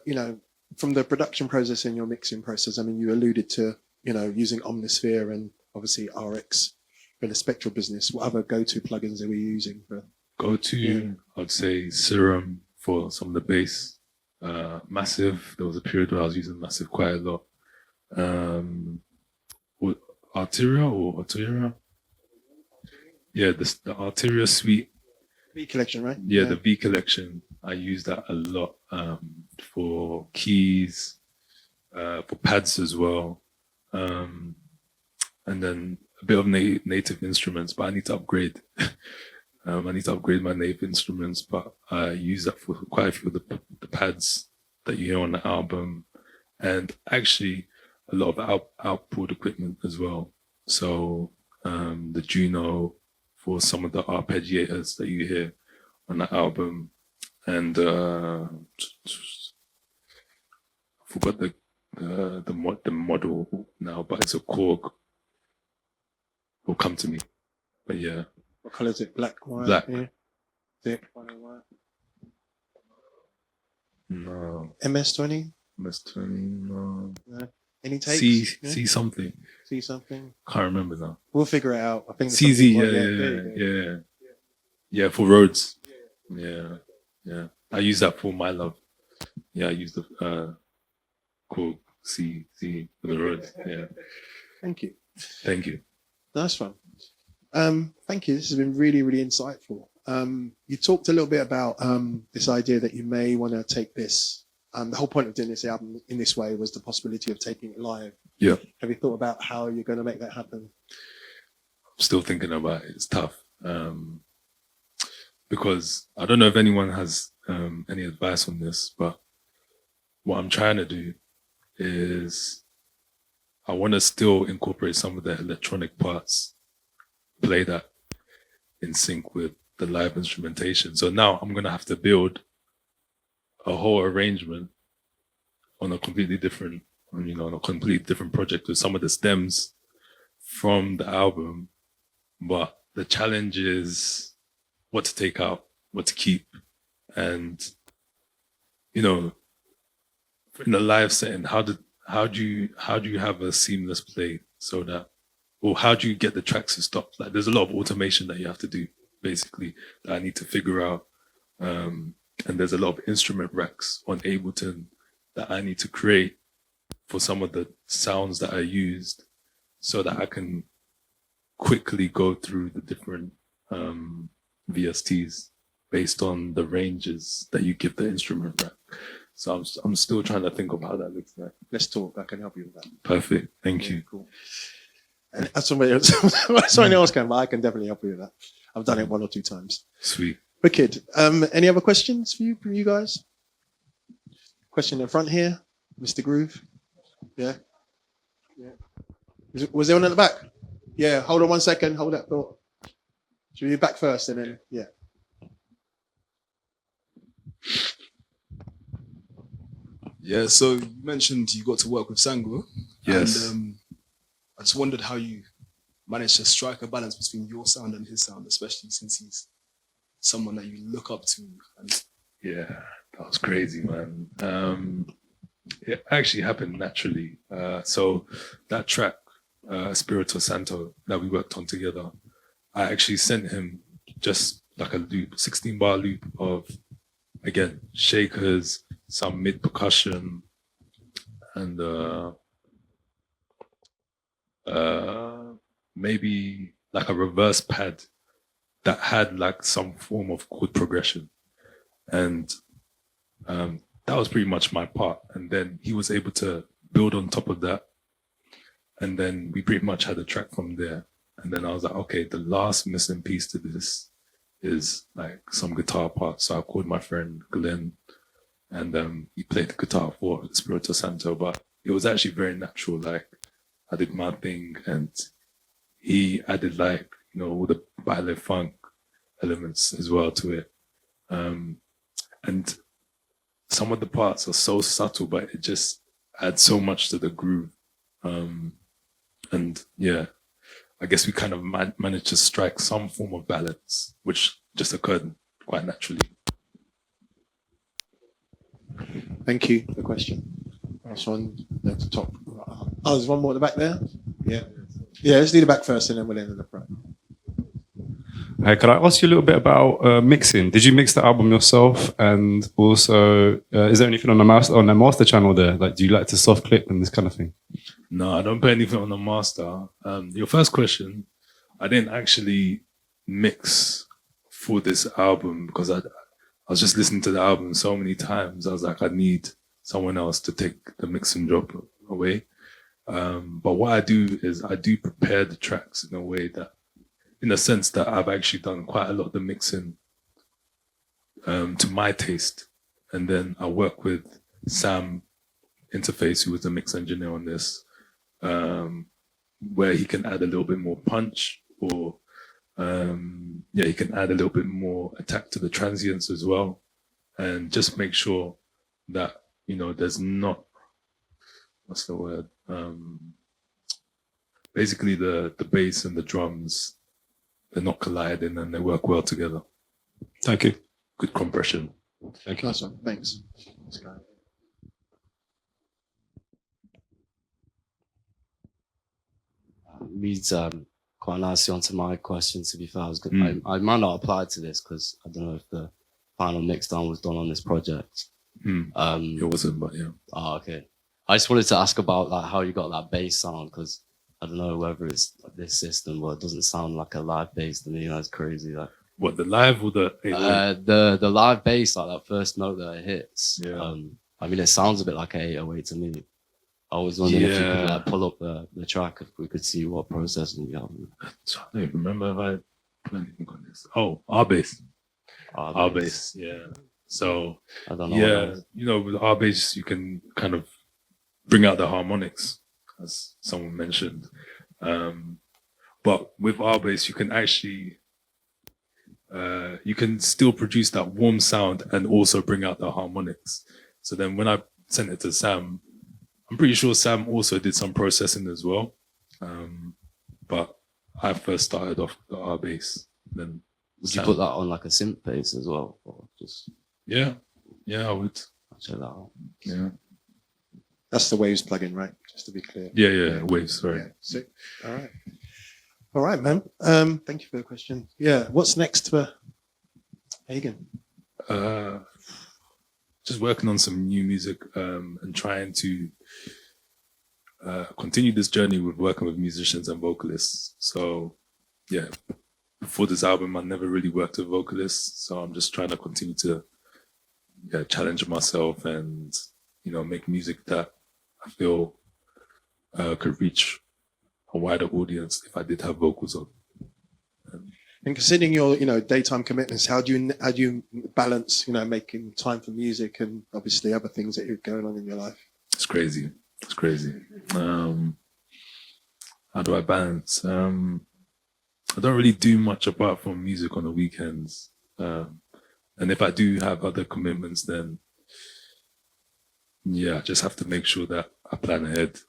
production process and your mixing process? I mean, you alluded to using Omnisphere and obviously RX for the Spectral business. What other go-to plugins are we using for I'd say Serum for some of the bass. Massive. There was a period where I was using Massive quite a lot. Arteria? Yeah, the Arteria suite. V collection, right? Yeah, the V collection. I use that a lot for keys, for pads as well, and then a bit of native instruments. But I need to upgrade. I need to upgrade my native instruments, but I use that for quite a few of the pads that you hear on the album, and actually a lot of outboard equipment as well. So the Juno for some of the arpeggiators that you hear on the album, and I forgot the model now, but it's a Korg. Will come to me, but yeah. What colour is it? Black, white? Black. Yeah. Thick, white and white. No. MS-20? MS-20, no. Any takes? See something. See something? Can't remember now. We'll figure it out. I think CZ, yeah, for roads. Yeah. I use that for my love. Yeah, I use the Korg CZ for the roads. Yeah. Thank you. Thank you. Nice one. Thank you. This has been really, really insightful. You talked a little bit about this idea that you may want to take this. The whole point of doing this album in this way was the possibility of taking it live. Yeah. Have you thought about how you're going to make that happen? I'm still thinking about it. It's tough because I don't know if anyone has any advice on this, but what I'm trying to do is I want to still incorporate some of the electronic parts, play that in sync with the live instrumentation. So now I'm going to have to build a whole arrangement on a completely different, on a completely different project with some of the stems from the album. But the challenge is what to take out, what to keep. And, in a live setting, how do you have a seamless play so that, or how do you get the tracks to stop? Like there's a lot of automation that you have to do, basically, that I need to figure out. And there's a lot of instrument racks on Ableton that I need to create for some of the sounds that I used so that I can quickly go through the different VSTs based on the ranges that you give the instrument rack. So I'm still trying to think of how that looks like. Let's talk. I can help you with that. Perfect. Thank you. Cool. And somebody else can, but I can definitely help you with that. I've done it 1 or 2 times. Sweet. Wicked. Any other questions from you guys? Question in front here, Mr. Groove. Yeah. Was there one at the back? Yeah. Hold on 1 second. Hold that thought. Should we be back first and then yeah. Yeah, so you mentioned you got to work with Sango. Yes. And I just wondered how you managed to strike a balance between your sound and his sound, especially since he's someone that you look up to. And yeah, that was crazy, man. It actually happened naturally. So that track, Spirito Santo, that we worked on together, I actually sent him just like a loop, 16-bar loop of, again, shakers, some mid percussion, and maybe like a reverse pad that had like some form of chord progression. And that was pretty much my part. And then he was able to build on top of that. And then we pretty much had a track from there. And then I was like, okay, the last missing piece to this is like some guitar part. So I called my friend Glenn, and he played the guitar for Spirito Santo, but it was actually very natural. Like I did my thing and he added like, all the Baile Funk elements as well to it. And some of the parts are so subtle, but it just adds so much to the groove. And yeah, I guess we kind of managed to strike some form of balance, which just occurred quite naturally. Thank you for the question. Last one at the top. Oh, there's one more at the back there. Yeah. Yeah, let's do the back first and then we'll end at the front. Hey, could I ask you a little bit about mixing? Did you mix the album yourself? And also, is there anything on the master channel there? Like, do you like to soft clip and this kind of thing? No, I don't put anything on the master. Your first question, I didn't actually mix for this album because I was just listening to the album so many times. I was like, I need someone else to take the mixing job away. But what I do is I do prepare the tracks in a way that, in a sense that I've actually done quite a lot of the mixing to my taste. And then I work with Sam Interface, who was the mix engineer on this, where he can add a little bit more punch, or he can add a little bit more attack to the transients as well, and just make sure that there's not, what's the word, basically the bass and the drums, they're not colliding and they work well together. Thank you. Good compression. Thank you. Nice one. Thanks. Leads quite nicely onto my question, to be fair. I might not apply to this because I don't know if the final mix down was done on this project. It wasn't, but yeah. Oh, okay. I just wanted to ask about like how you got that bass sound, because I don't know whether it's like this system, but it doesn't sound like a live bass to me. That's crazy. Like, what, the live or the the live bass, like that first note that it hits. Yeah. I mean, it sounds a bit like a 808 to me. I was wondering if you could like pull up the track, if we could see what processing you have. So I don't even remember if I put anything on this. Oh, our bass. Our bass, yeah. So I don't know. what that is. you know, with our bass, you can kind of bring out the harmonics, as someone mentioned. But with our bass, you can actually, you can still produce that warm sound and also bring out the harmonics. So then when I sent it to Sam, I'm pretty sure Sam also did some processing as well. But I first started off the R bass. Then Would you put that on like a synth bass as well, or just? Yeah, I would. I'll check that out. Yeah, That's the Waves plugin, right? Just to be clear. yeah. Waves. Sorry. Yeah, sick. All right, man. Thank you for the question. Yeah, what's next for Hagan? Just working on some new music and trying to continue this journey with working with musicians and vocalists. So, yeah, before this album, I never really worked with vocalists. So I'm just trying to continue to challenge myself and, you know, make music that I feel could reach a wider audience if I did have vocals on. And considering your, you know, daytime commitments, how do you balance, you know, making time for music and obviously other things that are going on in your life? It's crazy. How do I balance? I don't really do much apart from music on the weekends. And if I do have other commitments, then I just have to make sure that I plan ahead.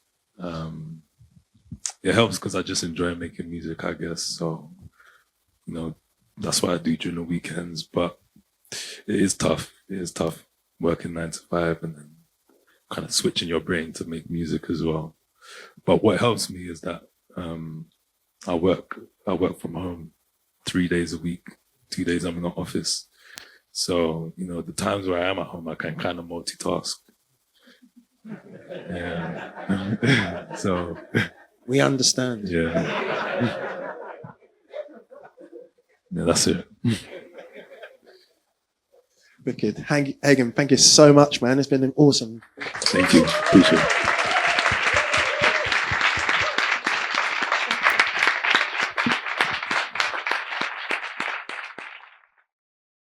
It helps because I just enjoy making music, I guess. So, you know, that's what I do during the weekends. But it is tough. It is tough working 9 to 5 and then kind of switching your brain to make music as well. But what helps me is that I work from home 3 days a week. 2 days I'm in the office. So, you know, the times where I am at home, I can kind of multitask. Yeah. So we understand. Yeah, that's it. Wicked. Hagan, thank you so much, man. It's been awesome. Thank you. Appreciate it.